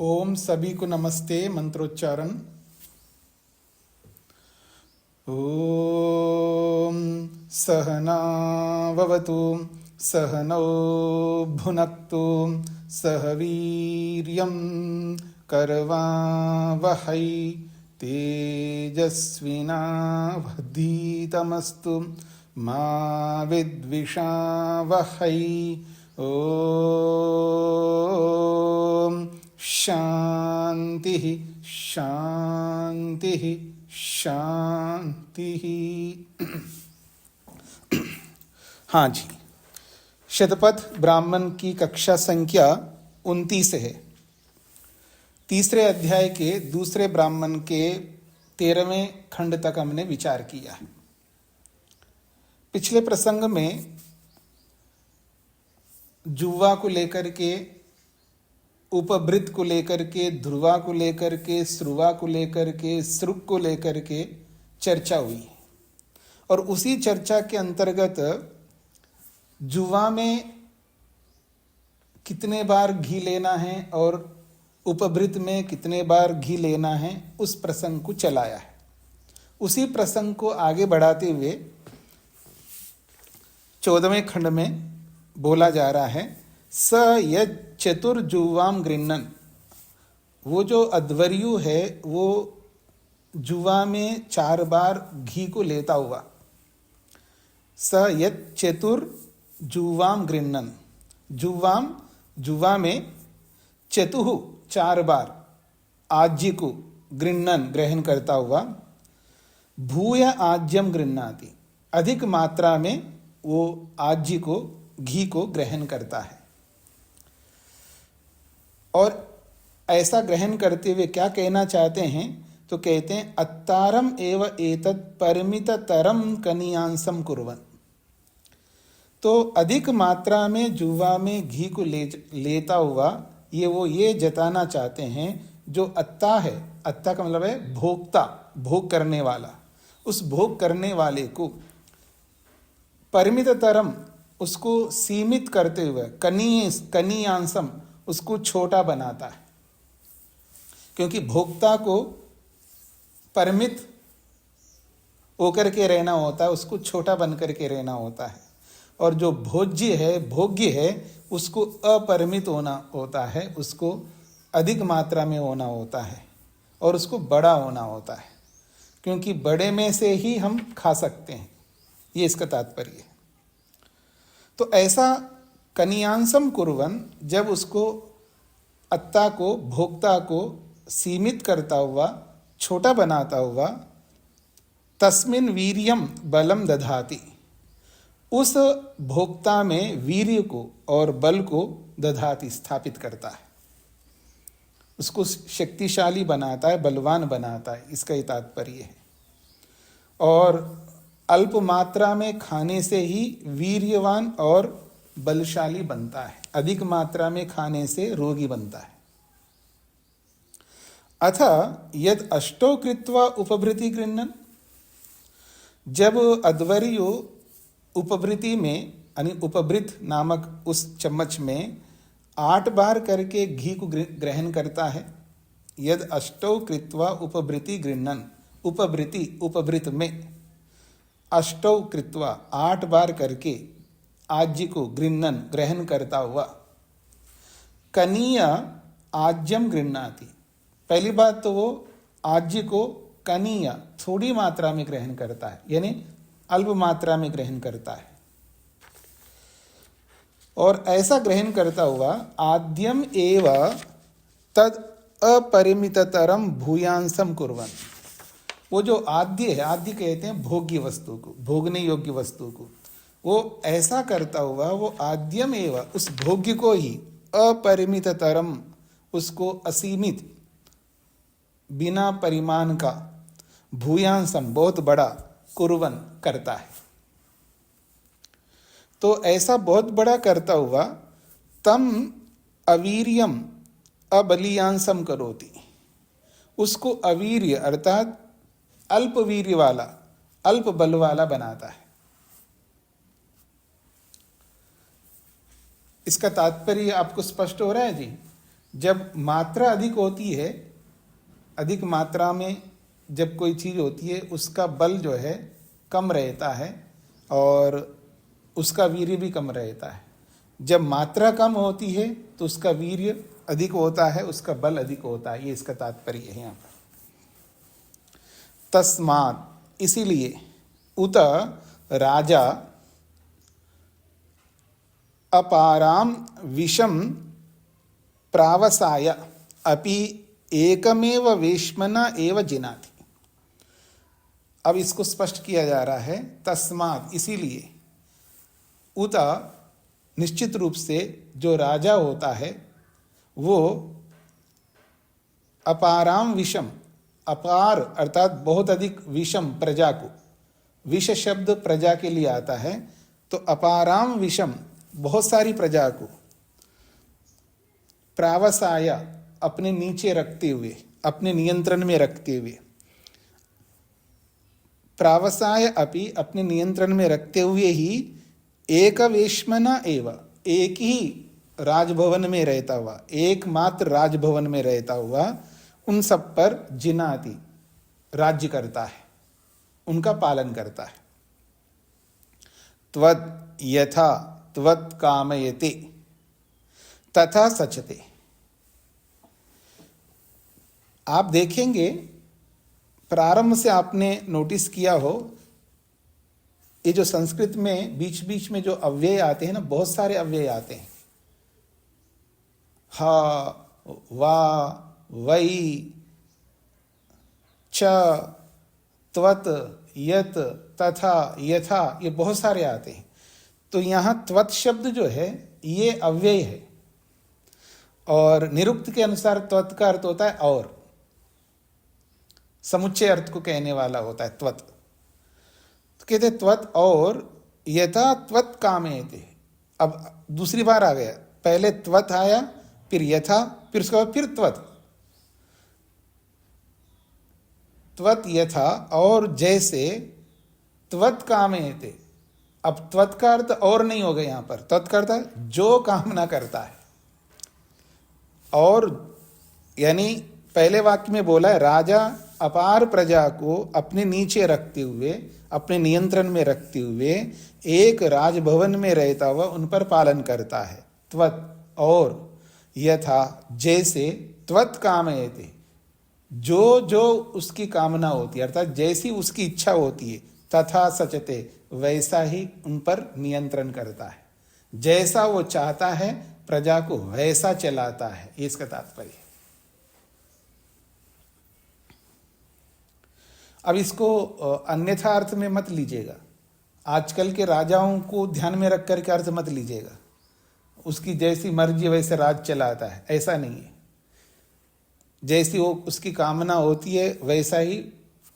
ओम सभी को नमस्ते। मंत्रोच्चारण। ओम सहनाववतु सहनौ भुनक्तु सह वीर्यं करवावहै तेजस्विनावधीतमस्तु मा विद्विषावहै। ओम शांति शांति शांति। हाँ जी, शतपथ ब्राह्मण की कक्षा संख्या 29 है। तीसरे अध्याय के दूसरे ब्राह्मण के 13वें खंड तक हमने विचार किया है। पिछले प्रसंग में जुवा को लेकर के, उपभृत को लेकर के, ध्रुवा को लेकर के, श्रुवा को लेकर के, श्रुक को लेकर के चर्चा हुई और उसी चर्चा के अंतर्गत जुवा में कितने बार घी लेना है और उपभृत में कितने बार घी लेना है, उस प्रसंग को चलाया है। उसी प्रसंग को आगे बढ़ाते हुए 14वें खंड में बोला जा रहा है, स यद चतुर्जुवाम गृह्णन्। वो जो अध्वर्यु है वो जुवा में 4 बार घी को लेता हुआ। स यद चतुर्जुवाम गृह्णन्, जुवाम जुवा में, चतुः 4 बार, आज्य को गृह्णन् ग्रहण करता हुआ, भूय आज्यम गृह्णाति, अधिक मात्रा में वो आज्य को, घी को ग्रहण करता है। और ऐसा ग्रहण करते हुए क्या कहना चाहते हैं, तो कहते हैं अत्तारम एव एतत् परिमिततरम कनियांसम कुर्वन्। तो अधिक मात्रा में जुवा में घी को लेता हुआ ये जताना चाहते हैं, जो अत्ता है, अत्ता का मतलब है भोक्ता, भोग करने वाला, उस भोग करने वाले को परिमिततरम, उसको सीमित करते हुए, कनियांसम, उसको छोटा बनाता है। क्योंकि भोक्ता को परिमित होकर के रहना होता है, उसको छोटा बन करके रहना होता है। और जो भोज्य है, भोग्य है, उसको अपरिमित होना होता है, उसको अधिक मात्रा में होना होता है और उसको बड़ा होना होता है। क्योंकि बड़े में से ही हम खा सकते हैं, ये इसका तात्पर्य है। तो ऐसा कनियांसम कुर्वन्, जब उसको, अत्ता को, भोक्ता को सीमित करता हुआ, छोटा बनाता हुआ, तस्मिन् वीर्यम बलम दधाति, उस भोक्ता में वीर्य को और बल को दधाति, स्थापित करता है, उसको शक्तिशाली बनाता है, बलवान बनाता है, इसका ही तात्पर्य है। और अल्प मात्रा में खाने से ही वीर्यवान और बलशाली बनता है, अधिक मात्रा में खाने से रोगी बनता है। अथ यद अष्टौ कृत्वा उपभृति गृह्णन्, जब अध्वर्यु उपभृति में, यानी उपभृत नामक उस चम्मच में 8 बार करके घी को ग्रहण करता है। यद अष्टौ कृत्वा उपभृति गृह्णन्, उपभृति, उपभृत में, अष्टौ कृत्वा 8 बार करके आज्य को गृह्णन् ग्रहण करता हुआ, कनीय आज्यम गृह्णाति। पहली बात तो वो आज्य को कनीय, थोड़ी मात्रा में ग्रहण करता है, यानी अल्प मात्रा में ग्रहण करता है। और ऐसा ग्रहण करता हुआ आद्यम एव तद अपरिमिततरम भूयांसम कुर्वन्, वो जो आद्य है, आद्य कहते हैं भोग्य वस्तु को, भोगने योग्य वस्तु को, वो ऐसा करता हुआ, वो आद्यम एवं, उस भोग्य को ही, अपरिमिततरम, उसको असीमित, बिना परिमाण का, भूयांसम, बहुत बड़ा, कुर्वन्, करता है। तो ऐसा बहुत बड़ा करता हुआ, तम अवीर्यम अबलियांसम करोति, उसको अवीर्य अर्थात अल्प वीर्य वाला, अल्प बल वाला बनाता है। इसका तात्पर्य आपको स्पष्ट हो रहा है जी? जब मात्रा अधिक होती है, अधिक मात्रा में जब कोई चीज होती है उसका बल जो है कम रहता है और उसका वीर्य भी कम रहता है। जब मात्रा कम होती है तो उसका वीर्य अधिक होता है, उसका बल अधिक होता है। ये इसका तात्पर्य है यहाँ पर। तस्मात्, इसीलिए, उत राजा अपाराम विषम प्रावसाय अपि एकमेव वेश्मना एव जिनाति। अब इसको स्पष्ट किया जा रहा है, तस्मात्, इसीलिए, उत, निश्चित रूप से जो राजा होता है वो अपाराम विषम, अपार अर्थात बहुत अधिक, विषम प्रजा को, विष शब्द प्रजा के लिए आता है, तो अपाराम विषम बहुत सारी प्रजा को, प्रावसाय अपने नीचे रखते हुए, अपने नियंत्रण में रखते हुए, प्रावसाय अपि अपने नियंत्रण में रखते हुए ही, एकवेश्मना एव, एक ही राजभवन में रहता हुआ, एकमात्र राजभवन में रहता हुआ उन सब पर जिनाति, राज्य करता है, उनका पालन करता है। त्वत् यथा त्वत् कामयते तथा सचते। आप देखेंगे प्रारंभ से आपने नोटिस किया हो, ये जो संस्कृत में बीच बीच में जो अव्यय आते हैं ना, बहुत सारे अव्यय आते हैं। हा, वा, वै, च, त्वत्, यत्, तथा, यथा, ये बहुत सारे आते हैं। तो यहाँ त्वत् शब्द जो है ये अव्यय है और निरुक्त के अनुसार त्वत् का अर्थ होता है और, समुच्चय अर्थ को कहने वाला होता है त्वत्। तो कहते त्वत् और, यथा त्वत् कामयते। अब दूसरी बार आ गया, पहले त्वत् आया, फिर यथा, फिर उसके बाद फिर त्वत्। त्वत् यथा और जैसे, त्वत् कामयते। अब त्वत् का अर्थ और नहीं होगा यहां पर, त्वत् का अर्थ जो कामना करता है। और यानी पहले वाक्य में बोला है, राजा अपार प्रजा को अपने नीचे रखते हुए, अपने नियंत्रण में रखते हुए, एक राजभवन में रहता हुआ उन पर पालन करता है। त्वत् और, यथा जैसे, त्वत् कामयते जो जो उसकी कामना होती है, अर्थात जैसी उसकी इच्छा होती है, तथा सचते वैसा ही उन पर नियंत्रण करता है। जैसा वो चाहता है प्रजा को वैसा चलाता है, ये इसका तात्पर्य है। अब इसको अन्यथा अर्थ में मत लीजिएगा, आजकल के राजाओं को ध्यान में रख कर के अर्थ मत लीजिएगा, उसकी जैसी मर्जी वैसे राज चलाता है, ऐसा नहीं है। जैसी वो उसकी कामना होती है वैसा ही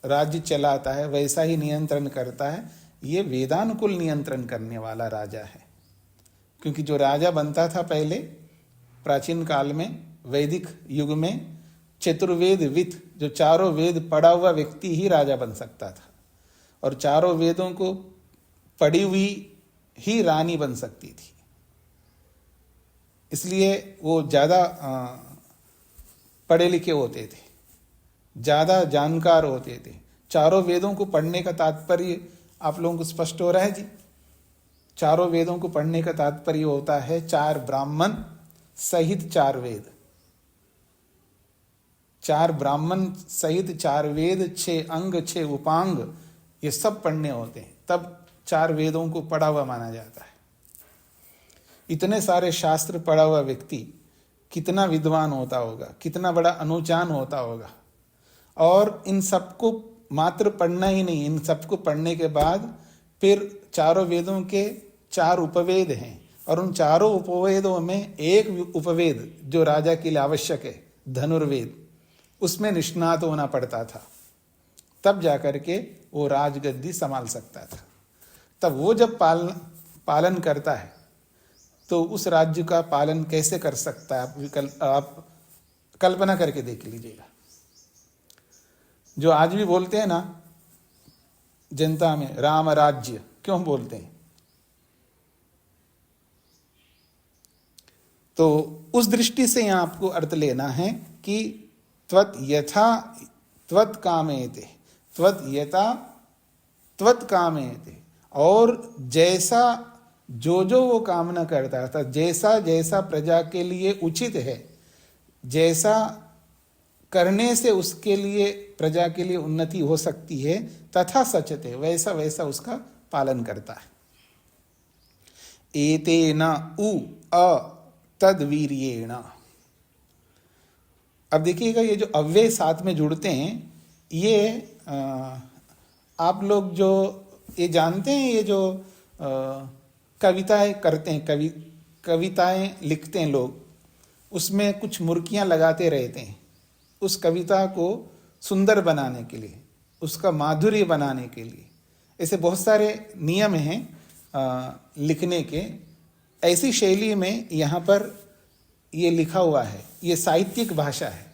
राज्य चलाता है, वैसा ही नियंत्रण करता है। ये वेदानुकूल नियंत्रण करने वाला राजा है। क्योंकि जो राजा बनता था पहले प्राचीन काल में, वैदिक युग में, चतुर्वेद विद, जो चारों वेद पढ़ा हुआ व्यक्ति ही राजा बन सकता था, और चारों वेदों को पढ़ी हुई ही रानी बन सकती थी। इसलिए वो ज्यादा पढ़े लिखे होते थे, ज्यादा जानकार होते थे। चारों वेदों को पढ़ने का तात्पर्य आप लोगों को स्पष्ट हो रहा है जी। चारों वेदों को पढ़ने का तात्पर्य होता है 4 ब्राह्मण सहित 4 वेद, 4 ब्राह्मण सहित 4 वेद, 6 अंग, 6 उपांग, ये सब पढ़ने होते हैं, तब 4 वेदों को पढ़ा हुआ माना जाता है। इतने सारे शास्त्र पढ़ा हुआ व्यक्ति कितना विद्वान होता होगा, कितना बड़ा अनुचान होता होगा। और इन सबको मात्र पढ़ना ही नहीं, इन सबको पढ़ने के बाद फिर चारों वेदों के 4 उपवेद हैं, और उन चारों उपवेदों में एक उपवेद जो राजा के लिए आवश्यक है, धनुर्वेद, उसमें निष्णात होना पड़ता था, तब जाकर के वो राजगद्दी संभाल सकता था। तब वो जब पालन करता है तो उस राज्य का पालन कैसे कर सकता है, आप कल्पना करके देख लीजिएगा। जो आज भी बोलते हैं ना जनता में, राम राज्य, क्यों बोलते हैं? तो उस दृष्टि से यहाँ आपको अर्थ लेना है कि त्वत् यथा त्वत् कामेते, त्वत् यथा त्वत् कामेते, और जैसा जो जो वो कामना करता है, अर्थात जैसा जैसा प्रजा के लिए उचित है, जैसा करने से उसके लिए प्रजा के लिए उन्नति हो सकती है, तथा सचते, वैसा वैसा उसका पालन करता है। एतेन उ अ तद्वीर्येण। अब देखिएगा ये जो अव्यय साथ में जुड़ते हैं, ये आप लोग जो ये जानते हैं, ये जो कविताएं करते हैं, कविताएं लिखते हैं लोग, उसमें कुछ मुर्कियां लगाते रहते हैं उस कविता को सुंदर बनाने के लिए, उसका माधुर्य बनाने के लिए। ऐसे बहुत सारे नियम हैं लिखने के। ऐसी शैली में यहाँ पर ये लिखा हुआ है, ये साहित्यिक भाषा है।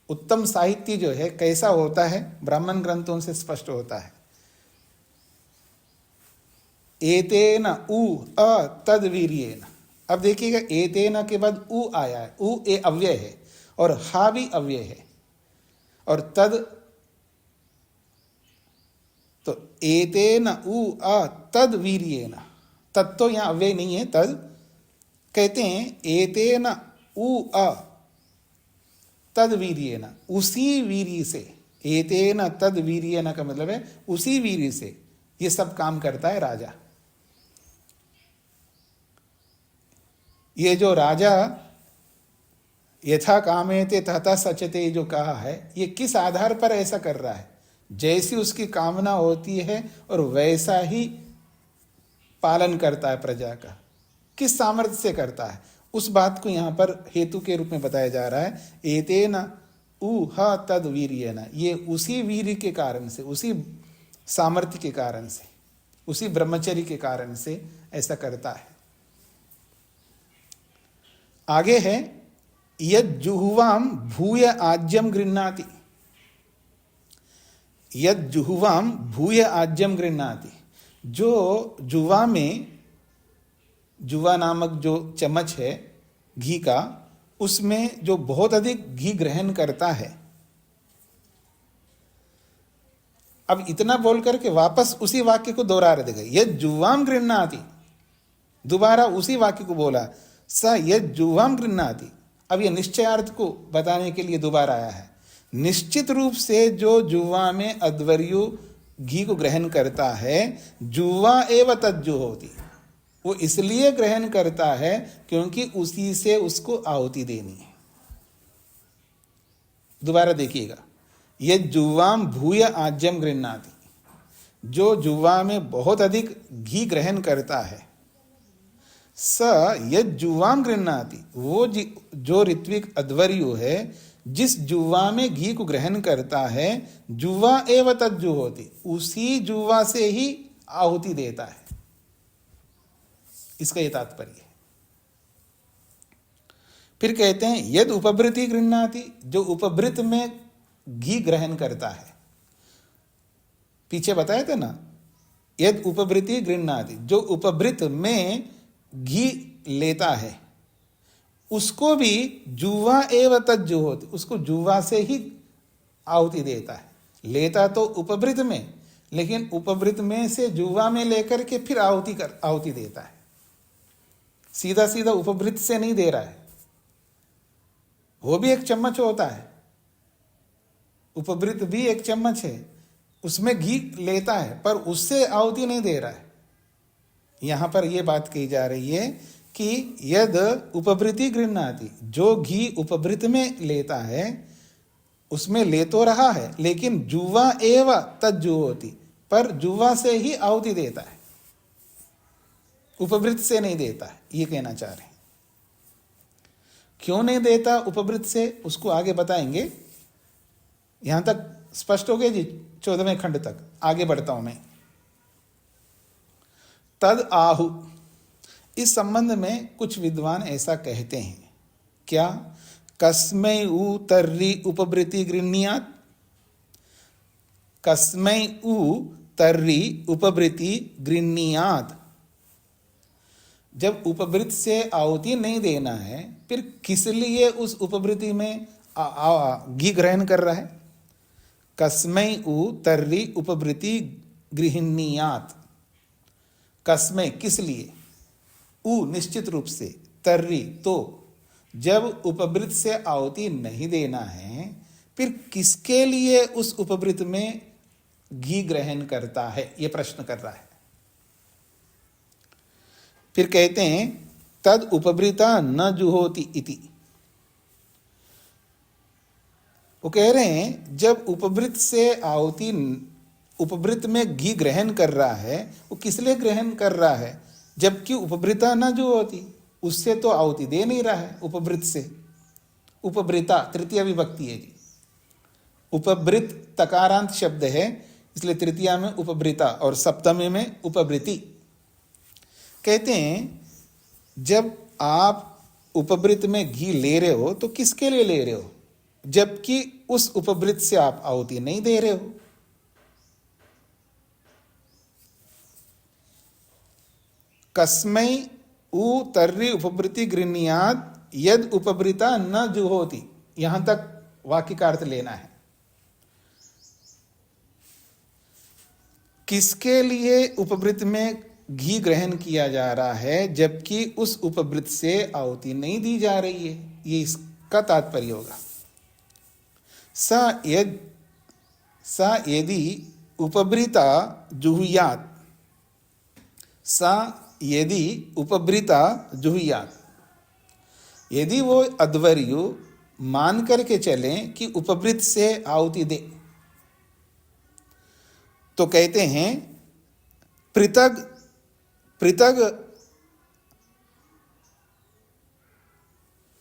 उत्तम साहित्य जो है कैसा होता है, ब्राह्मण ग्रंथों से स्पष्ट होता है। एतेन उ अ तद्वीर्येण। अब देखिएगा एतेन के बाद उ आया है, उ ए अव्यय है और हा भी अव्यय है, और तद, तो एतेन उ अ तद्वीर्येण, तद तो यहाँ अव्यय नहीं है, तद कहते हैं एतेन उ अ तद्वीर्येण, उसी वीर्य से, एतेन तद्वीर्येण का मतलब है उसी वीर्य से ये सब काम करता है राजा। ये जो राजा यथा कामेते तथा सचते जो कहा है, ये किस आधार पर ऐसा कर रहा है? जैसी उसकी कामना होती है और वैसा ही पालन करता है प्रजा का। किस सामर्थ्य से करता है, उस बात को यहाँ पर हेतु के रूप में बताया जा रहा है। एतेन उ ह तद वीर्येण, ये उसी वीर्य के कारण से, उसी सामर्थ्य के कारण से, उसी ब्रह्मचर्य के कारण से ऐसा करता है। आगे है यद जुहुवाम भूय आज्यम गृह्णाति। यद जुहुवाम भूय आज्यम गृह्णाति, जो जुवा में, जुवा नामक जो चम्मच है घी का, उसमें जो बहुत अधिक घी ग्रहण करता है। अब इतना बोल करके वापस उसी वाक्य को दोहरा देगा, यद जुवाम गृह्णाति, दोबारा उसी वाक्य को बोला, स यद जुवाम गृह्णाति। अब यह निश्चयार्थ को बताने के लिए दोबारा आया है। निश्चित रूप से जो जुवा में अध्वर्यु घी को ग्रहण करता है, जुवा एव तज्जु होती, वो इसलिए ग्रहण करता है क्योंकि उसी से उसको आहुति देनी है। दोबारा देखिएगा, ये जुवाम भूय आज्यम गृह्णाति, जो जुवा में बहुत अधिक घी ग्रहण करता है, स यद जुवाम गृह्णाति, वो जो ऋत्विक अध्वर्यु है, जिस जुवा में घी को ग्रहण करता है, जुवा एव तज्जु होती, उसी जुवा से ही आहुति देता है। इसका ये तात्पर्य है। फिर कहते हैं यद उपभृति गृह्णाति, जो उपभृत में घी ग्रहण करता है। पीछे बताया था ना, यद उपभृति गृह्णाति, जो उपभृत में घी लेता है, उसको भी जुवा एव तज्जु होती, उसको जुवा से ही आहुति देता है। लेता तो उपभृत में, लेकिन उपभृत में से जुवा में लेकर के फिर आहुति देता है। सीधा सीधा उपभृत से नहीं दे रहा है, वो भी एक चम्मच होता है, उपभृत भी एक चम्मच है, उसमें घी लेता है, पर उससे आहुति नहीं दे रहा है। यहां पर यह बात कही जा रही है कि यद उपभृति गृह्णाति, जो घी उपभृत में लेता है उसमें ले तो रहा है, लेकिन जुवा एव तज्जु होती, पर जुवा से ही आहुति देता है, उपभृत से नहीं देता है। ये कहना चाह रहे हैं। क्यों नहीं देता उपभृत से, उसको आगे बताएंगे। यहां तक स्पष्ट हो गया जी, 14वें खंड तक। आगे बढ़ता हूं मैं। तद आहु, इस संबंध में कुछ विद्वान ऐसा कहते हैं, क्या? कस्मै उ तर्री उपभृति गृह्णीयात्, कस्मै उ तर्री उपभृति गृह्णीयात्, जब उपवृत्त से आहुति नहीं देना है, फिर किस लिए उस उपवृत्ति में घी ग्रहण कर रहा है? कस्मै उ तर्री उपवृत्ति गृहिणीयात। कस्मै किस लिए, उ निश्चित रूप से, तर्री तो, जब उपवृत्त से आहुति नहीं देना है, फिर किसके लिए उस उपवृत्त में घी ग्रहण करता है, ये प्रश्न कर रहा है। फिर कहते हैं तद उपवृता न जुहोति इति। वो कह रहे हैं जब उपवृत्त से आहुति, उपवृत्त में घी ग्रहण कर रहा है, वो किस लिए ग्रहण कर रहा है? जबकि उपवृता न जुहोति, उससे तो आहुति दे नहीं रहा है उपवृत्त से। उपवृता तृतीय विभक्ति है जी, उपवृत्त तकारांत शब्द है, इसलिए तृतीया में उपवृता और सप्तमी में उपवृत्ति। कहते हैं जब आप उपवृत्त में घी ले रहे हो तो किसके लिए ले रहे हो, जबकि उस उपवृत्त से आप आहुति नहीं दे रहे हो। कस्मै उ तर्री उपवृत्ति गृह्णीयात् यद उपवृता न जुहोति, यहां तक वाक्य का अर्थ लेना है। किसके लिए उपवृत्त में घी ग्रहण किया जा रहा है, जबकि उस उपवृत्त से आहुति नहीं दी जा रही है, ये इसका तात्पर्य होगा। सा यदि उपवृता जुहुयात, सा यदि उपवृता जुहुयात, यदि वो अध्वर्यु मान करके चलें कि उपवृत्त से आहुति दे, तो कहते हैं पृथग पृथग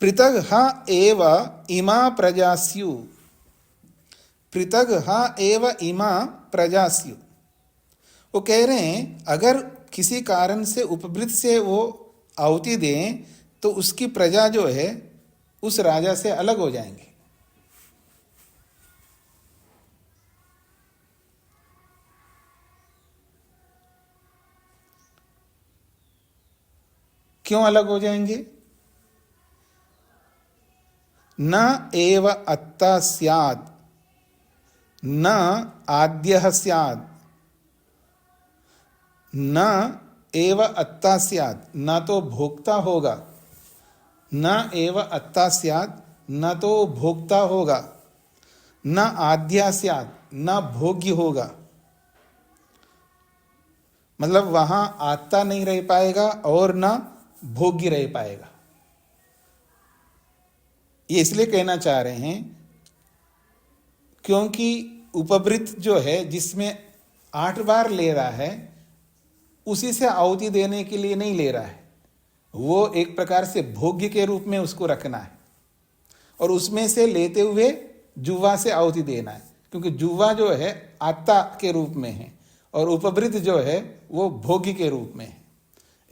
पृथग हा एव इमा प्रजास्यु, पृथग हा एव इमा प्रजास्यु। वो कह रहे हैं अगर किसी कारण से उपवृत्त से वो आहुति दें तो उसकी प्रजा जो है उस राजा से अलग हो जाएंगे। क्यों अलग हो जाएंगे? न एव अत्ता स्यात् न आद्यः स्यात्, न एव अत्ता स्यात्, न तो भोक्ता होगा, न एव अत्ता स्यात्, न तो भोक्ता होगा, न आद्या स्यात्, न भोग्य होगा। मतलब वहां आत्ता नहीं रह पाएगा और न भोग्य रह पाएगा। ये इसलिए कहना चाह रहे हैं क्योंकि उपवृत्त जो है जिसमें 8 बार ले रहा है, उसी से आहुति देने के लिए नहीं ले रहा है, वो एक प्रकार से भोग्य के रूप में उसको रखना है और उसमें से लेते हुए जुवा से आहुति देना है, क्योंकि जुवा जो है आत्ता के रूप में है और उपवृत्त जो है वो भोग्य के रूप में है।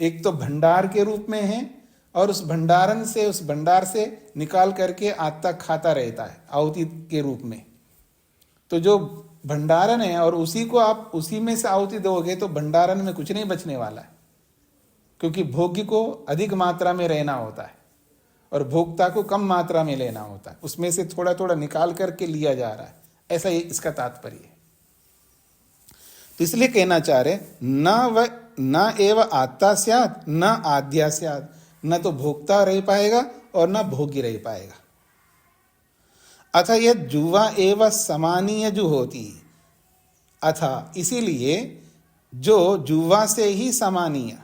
एक तो भंडार के रूप में है और उस भंडारन से, उस भंडार से निकाल करके आत्ता खाता रहता है आहुति के रूप में। तो जो भंडारन है और उसी को आप उसी में से आहुति दोगे तो भंडारन में कुछ नहीं बचने वाला है, क्योंकि भोग्य को अधिक मात्रा में रहना होता है और भोक्ता को कम मात्रा में लेना होता है, उसमें से थोड़ा थोड़ा निकाल करके लिया जा रहा है। ऐसा ही इसका तात्पर्य है। तो इसलिए कहना चाह रहे न एव आत्ता स्यात् न आद्या स्यात्, न तो भोक्ता रह पाएगा और न भोग्य रह पाएगा। अथ यद जुवा एव समानीय जुहोति, अथ इसीलिए जो जुवा से ही समानीय,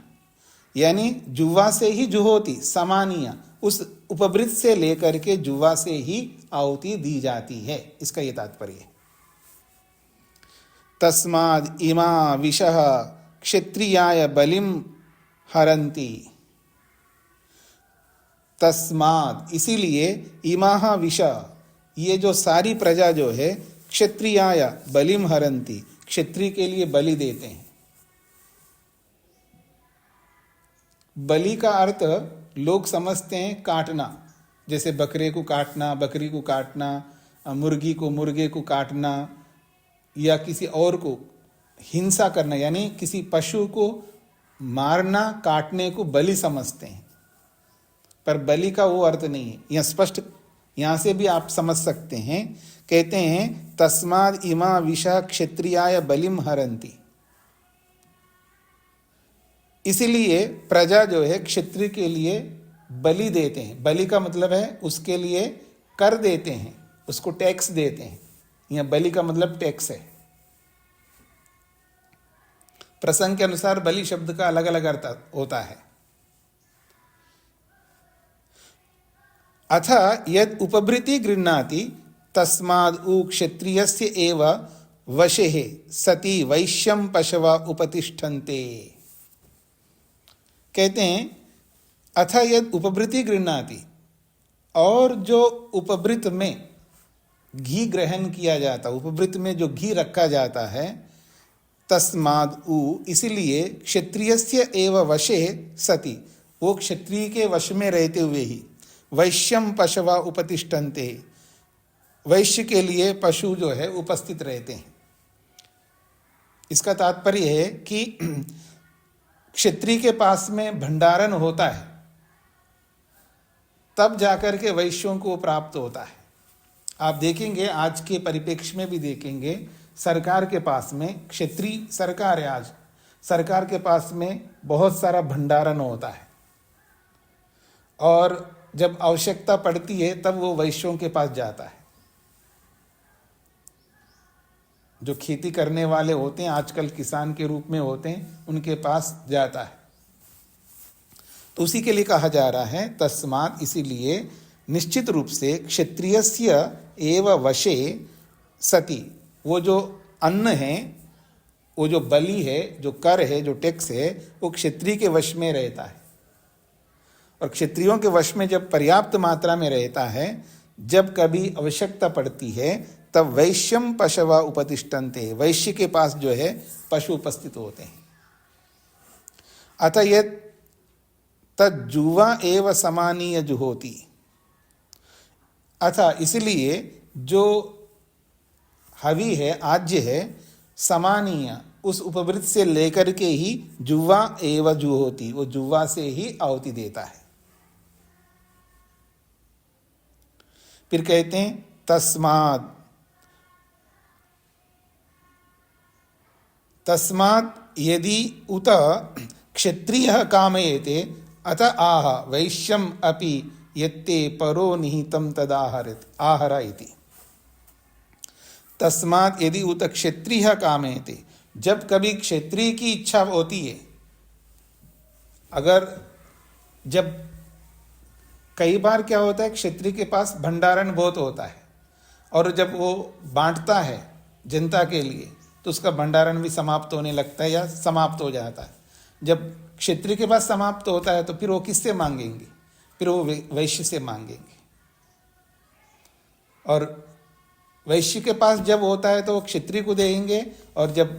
यानी जुवा से ही जुहोति, समानीय उस उपवृत्त से लेकर के जुवा से ही आहुति दी जाती है, इसका ये तात्पर्य है। तस्माद् इमा विशः क्षत्रियाय बलिम हरन्ति, तस्माद् इसीलिए इमाह विशः, ये जो सारी प्रजा जो है क्षत्रियाय बलिम हरन्ति, क्षत्रिय के लिए बलि देते हैं। बलि का अर्थ लोग समझते हैं काटना, जैसे बकरे को काटना, बकरी को काटना, मुर्गी को मुर्गे को काटना, या किसी और को हिंसा करना, यानी किसी पशु को मारना काटने को बलि समझते हैं, पर बलि का वो अर्थ नहीं है। यह स्पष्ट, यहां से भी आप समझ सकते हैं। कहते हैं तस्माद इमा विषा क्षत्रियाय बलिम हरंती, इसीलिए प्रजा जो है क्षत्रिय के लिए बलि देते हैं। बलि का मतलब है उसके लिए कर देते हैं, उसको टैक्स देते हैं। यह बलि का मतलब टैक्स है। प्रसंग के अनुसार बलि शब्द का अलग अलग अर्थ होता है। अथ यद उपभृति गृह्णाति तस्माद् उ क्षत्रियस्य एव वशे सति वैश्यम पशवा उपतिष्ठन्ते। कहते हैं अथ यद उपभृति गृह्णाति, और जो उपभृत में घी ग्रहण किया जाता, उपभृत में जो घी रखा जाता है, तस्माद् उ इसलिए क्षत्रियस्य एव वशे सति, वो क्षत्रिय के वश में रहते हुए ही वैश्यम पशवा उपतिष्ठन्ते, वैश्य के लिए पशु जो है उपस्थित रहते हैं। इसका तात्पर्य है कि क्षत्रिय के पास में भंडारण होता है, तब जाकर के वैश्यों को प्राप्त होता है। आप देखेंगे आज के परिप्रेक्ष्य में भी देखेंगे, सरकार के पास में, क्षेत्रीय सरकार है आज, सरकार के पास में बहुत सारा भंडारण होता है, और जब आवश्यकता पड़ती है तब वो वैश्यों के पास जाता है। जो खेती करने वाले होते हैं, आजकल किसान के रूप में होते हैं, उनके पास जाता है। तो उसी के लिए कहा जा रहा है तस्मात्, इसीलिए निश्चित रूप से क्षत्रियस्य एव वशे सति, वो जो अन्न है, वो जो बलि है, जो कर है, जो टैक्स है, वो क्षत्रिय के वश में रहता है। और क्षत्रियों के वश में जब पर्याप्त मात्रा में रहता है, जब कभी आवश्यकता पड़ती है, तब वैश्यम पशवा उपतिष्ठन्ते, वैश्य के पास जो है पशु उपस्थित होते हैं। अतः ये तज्जुवा एव समानीय जुहोति, अतः इसलिए जो हवि है, आज्य है, समानीय उस उपवृत्त से लेकर के ही जुवा एव जुहोति, वो जुवा से ही आहुति देता है। फिर कहते हैं तस्मात्, तस्मात् यदि उत क्षत्रियः कामयेते अत आह वैश्यम अपि यत्ते परो निहितं तदाहरति आहर इति। तस्मात् यदि उत क्षत्रियः कामयेते, जब कभी क्षत्रिय की इच्छा होती है, अगर जब कई बार क्या होता है, क्षत्रिय के पास भंडारण बहुत होता है, और जब वो बांटता है जनता के लिए, तो उसका भंडारण भी समाप्त होने लगता है या समाप्त हो जाता है। जब क्षत्रिय के पास समाप्त होता है, तो फिर वो किससे मांगेंगे? फिर वो वैश्य से मांगेंगे। और वैश्य के पास जब होता है तो वो क्षत्रिय को देंगे, और जब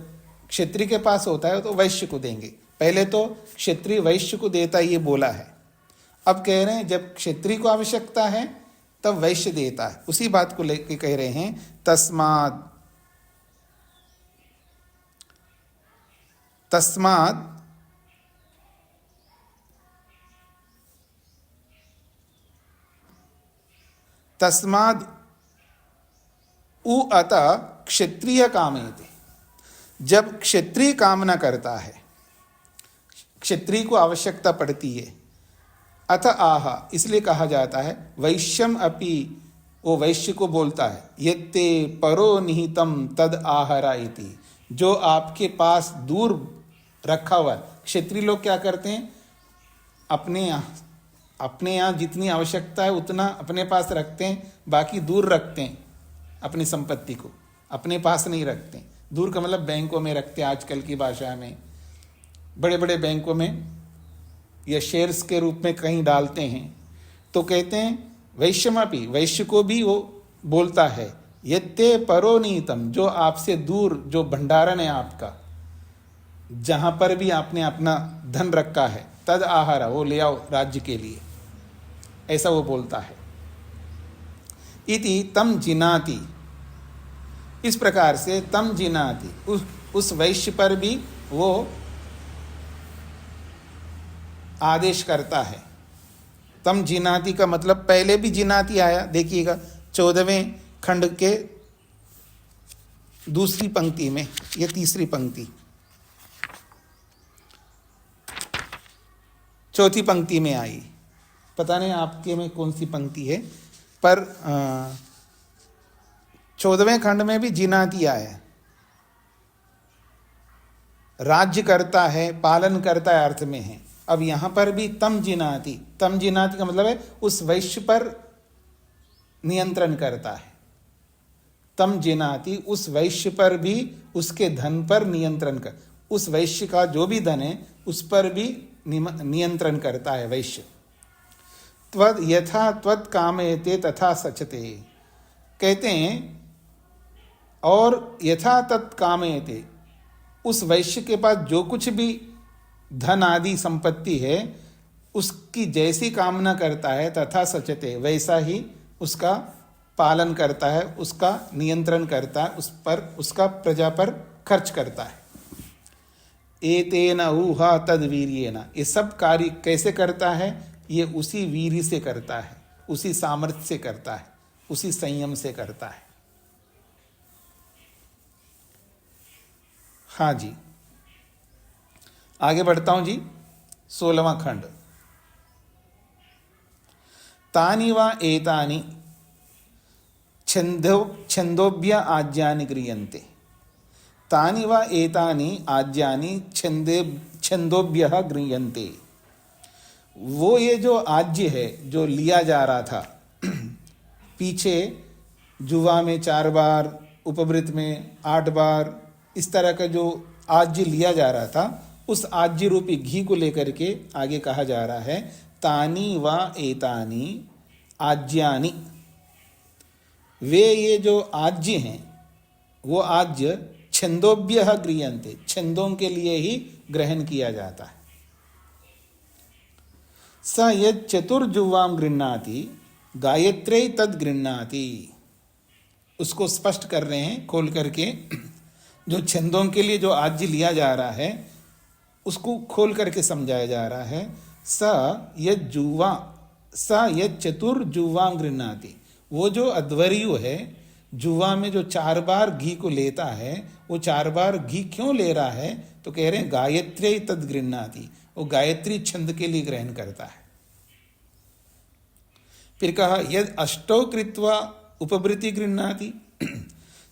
क्षत्रिय के पास होता है तो वैश्य को देंगे। पहले तो क्षत्रिय वैश्य को देता, ये बोला है। अब कह रहे हैं जब क्षत्रिय को आवश्यकता है तब वैश्य देता है। उसी बात को लेकर कह रहे हैं तस्मात्, तस्मात् तस्माद् उ अतः क्षत्रिय कामयते, जब क्षत्रिय कामना करता है, क्षत्रिय को आवश्यकता पड़ती है, अथ आह इसलिए कहा जाता है वैश्यम अपि, वो वैश्य को बोलता है, यत्ते परो निहितम तद आहरा इति, जो आपके पास दूर रखा हुआ है। क्षत्रिय लोग क्या करते हैं, अपने यहाँ जितनी आवश्यकता है उतना अपने पास रखते हैं, बाकी दूर रखते हैं। अपनी संपत्ति को अपने पास नहीं रखते। दूर का मतलब बैंकों में रखते हैं, आजकल की भाषा में बड़े बड़े बैंकों में या शेयर्स के रूप में कहीं डालते हैं। तो कहते हैं वैश्यमापि, वैश्य को भी वो बोलता है, यत्ते परो नीतम, जो आपसे दूर, जो भंडारण है आपका, जहां पर भी आपने अपना धन रखा है, तद आहारा, वो ले आओ राज्य के लिए, ऐसा वो बोलता है। इति तम जिनाति, इस प्रकार से तम जिनाति, उस वैश्य पर भी वो आदेश करता है। तम जिनाति का मतलब पहले भी जिनाति आया, देखिएगा 14वें खंड के दूसरी पंक्ति में, ये तीसरी पंक्ति, चौथी पंक्ति में आई, पता नहीं आपके में कौन सी पंक्ति है, पर 14वें खंड में भी जिनाति आया, राज्य करता है, पालन करता है अर्थ में है। अब यहां पर भी तम जिनाति का मतलब है उस वैश्य पर नियंत्रण करता है। तम जिनाति उस वैश्य पर भी, उसके धन पर नियंत्रण कर, उस वैश्य का जो भी धन है उस पर भी नियंत्रण करता है वैश्य। त्वद यथा त्वद कामयते तथा सचते, कहते हैं और यथा तत् कामयते, उस वैश्य के पास जो कुछ भी धन आदि संपत्ति है उसकी जैसी कामना करता है, तथा सचते वैसा ही उसका पालन करता है, उसका नियंत्रण करता है, उस पर, उसका प्रजा पर खर्च करता है। एतेन ऊहा तद वीर्येन, ये सब कार्य कैसे करता है? ये उसी वीर्य से करता है, उसी सामर्थ्य से करता है, उसी संयम से करता है। हाँ जी, आगे बढ़ता हूं जी। 16वां खंड। तानि वा एतानि छंदोभ्य आज्यानि गृह्यन्ते। तानि वा एतानि आज्यानि छंदोभ्य गृह्यन्ते। वो ये जो आज्य है जो लिया जा रहा था पीछे, जुवा में 4 बार, उपवृत में 8 बार, इस तरह का जो आज्य लिया जा रहा था, उस आज्य रूपी घी को लेकर के आगे कहा जा रहा है तानी वा एतानी आज्यानि। वे ये जो आज्य हैं वो आज्य छंदोभ्य गृह्यन्ते, छंदों के लिए ही ग्रहण किया जाता है। स यद चतुर्जुवाम गृह्णाति गायत्रे तद गृह्णाति। उसको स्पष्ट कर रहे हैं खोल करके, जो छंदों के लिए जो आज्य लिया जा रहा है उसको खोल करके समझाया जा रहा है। स यद चतुर्जुवाम गृह्णाति, वो जो अध्वर्यु है, जुआ में जो 4 बार घी को लेता है, वो 4 बार घी क्यों ले रहा है? तो कह रहे हैं गायत्री तद गृह्णाति, वो गायत्री छंद के लिए ग्रहण करता है। फिर कहा यद अष्टौ कृत्वा उपवृत्ति गृह्णाति,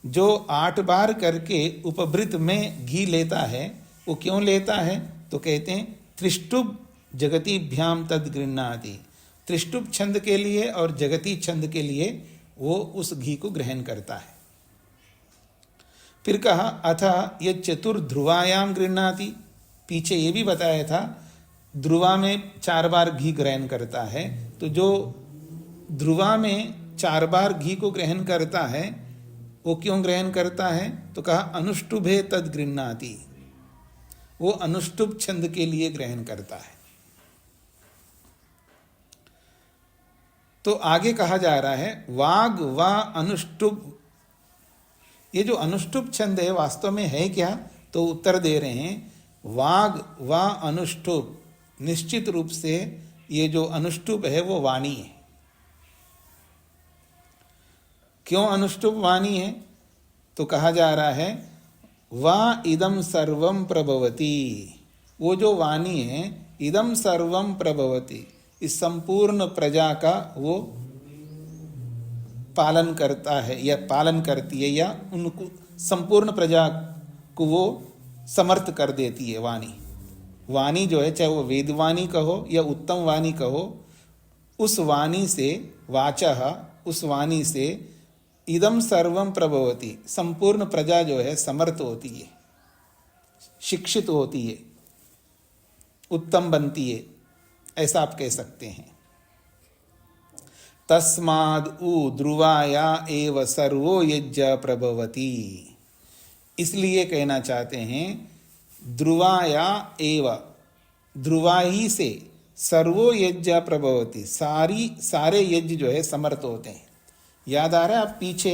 जो 8 बार करके उपवृत में घी लेता है, वो क्यों लेता है? तो कहते हैं त्रिष्टुभ जगतीभ्याम तद गृह्णाति, त्रिष्टुभ छंद के लिए और जगती छंद के लिए वो उस घी को ग्रहण करता है। फिर कहा अथ ये चतुर्ध्रुवायाम गृह्णाति, पीछे ये भी बताया था ध्रुवा में 4 बार घी ग्रहण करता है, तो जो ध्रुवा में 4 बार घी को ग्रहण करता है वो क्यों ग्रहण करता है? तो कहा अनुष्टुभे तद गृह्णाति, वो अनुष्टुभ छंद के लिए ग्रहण करता है। तो आगे कहा जा रहा है वाग वा अनुष्टुभ। ये जो अनुष्टुभ छंद है वास्तव में है क्या? तो उत्तर दे रहे हैं वाग वा अनुष्टुभ, निश्चित रूप से ये जो अनुष्टुभ है वो वाणी है। क्यों अनुष्टुभ वाणी है? तो कहा जा रहा है वा इदम सर्वम प्रभवती, वो जो वाणी है इदम सर्वम प्रभवती, इस संपूर्ण प्रजा का वो पालन करता है या पालन करती है, या उनको संपूर्ण प्रजा को वो समर्थ कर देती है। वाणी जो है, चाहे वो वेदवाणी कहो या उत्तम वाणी कहो, उस वाणी से वाचः, उस वाणी से इदम सर्वम प्रभवती, संपूर्ण प्रजा जो है समर्थ होती है, शिक्षित होती है, उत्तम बनती है, ऐसा आप कह सकते हैं। तस्माद् उ ध्रुवाया एव सर्वो यज्ञ प्रभवती, इसलिए कहना चाहते हैं ध्रुवाया एव, ध्रुवा ही से सर्वो यज्ञ प्रभवती, सारे यज्ञ जो है समर्थ होते हैं। याद आ रहा है आप पीछे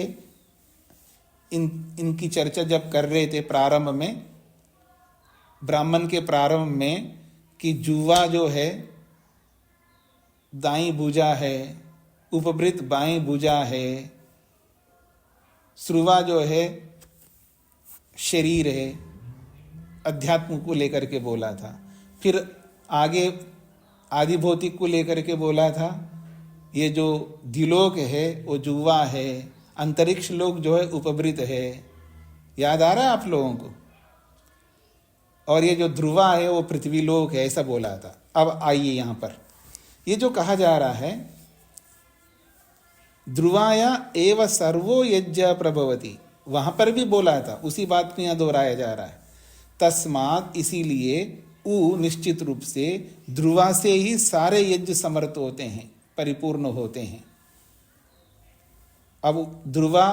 इनकी चर्चा जब कर रहे थे प्रारंभ में, ब्राह्मण के प्रारंभ में, कि जुवा जो है दाई भुजा है, उपवृत बाई भुजा है, श्रुवा जो है शरीर है, अध्यात्म को लेकर के बोला था। फिर आगे आदिभौतिक को लेकर के बोला था, ये जो द्युलोक है वो जुवा है, अंतरिक्ष लोक जो है उपवृत है। याद आ रहा है आप लोगों को? और ये जो ध्रुवा है वो पृथ्वी लोक है, ऐसा बोला था। अब आइए यहाँ पर ये जो कहा जा रहा है, ध्रुवाया एव सर्वो यज्ञ प्रभवति, वहां पर भी बोला था, उसी बात को यहाँ दोहराया जा रहा है। तस्मात्, इसीलिए, उ निश्चित रूप से ध्रुवा से ही सारे यज्ञ समर्थ होते हैं, परिपूर्ण होते हैं। अब ध्रुवा,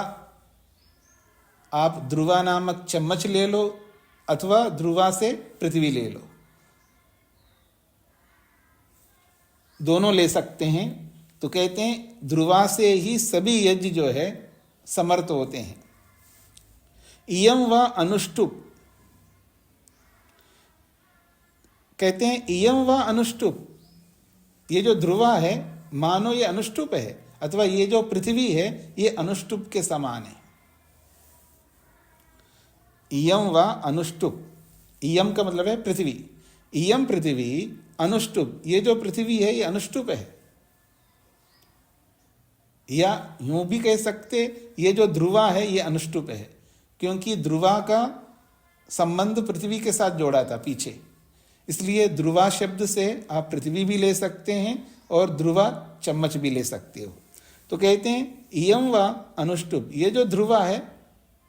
आप ध्रुवा नामक चम्मच ले लो अथवा ध्रुवा से पृथ्वी ले लो, दोनों ले सकते हैं। तो कहते हैं ध्रुवा से ही सभी यज्ञ जो है समर्थ होते हैं। इयम व अनुष्टुप, कहते हैं इयम व अनुष्टुप, ये जो ध्रुवा है मानो ये अनुष्टुप है, अथवा ये जो पृथ्वी है ये अनुष्टुप के समान है। इयम व अनुष्टुप, इयम का मतलब है पृथ्वी, इयम पृथ्वी अनुष्टुप, ये जो पृथ्वी है ये अनुष्टुप है। या यूं भी कह सकते ये जो ध्रुवा है ये अनुष्टुप है, क्योंकि ध्रुवा का संबंध पृथ्वी के साथ जोड़ा था पीछे, इसलिए ध्रुवा शब्द से आप पृथ्वी भी ले सकते हैं और ध्रुवा चम्मच भी ले सकते हो। तो कहते हैं इयम व अनुष्टुप, ये जो ध्रुवा है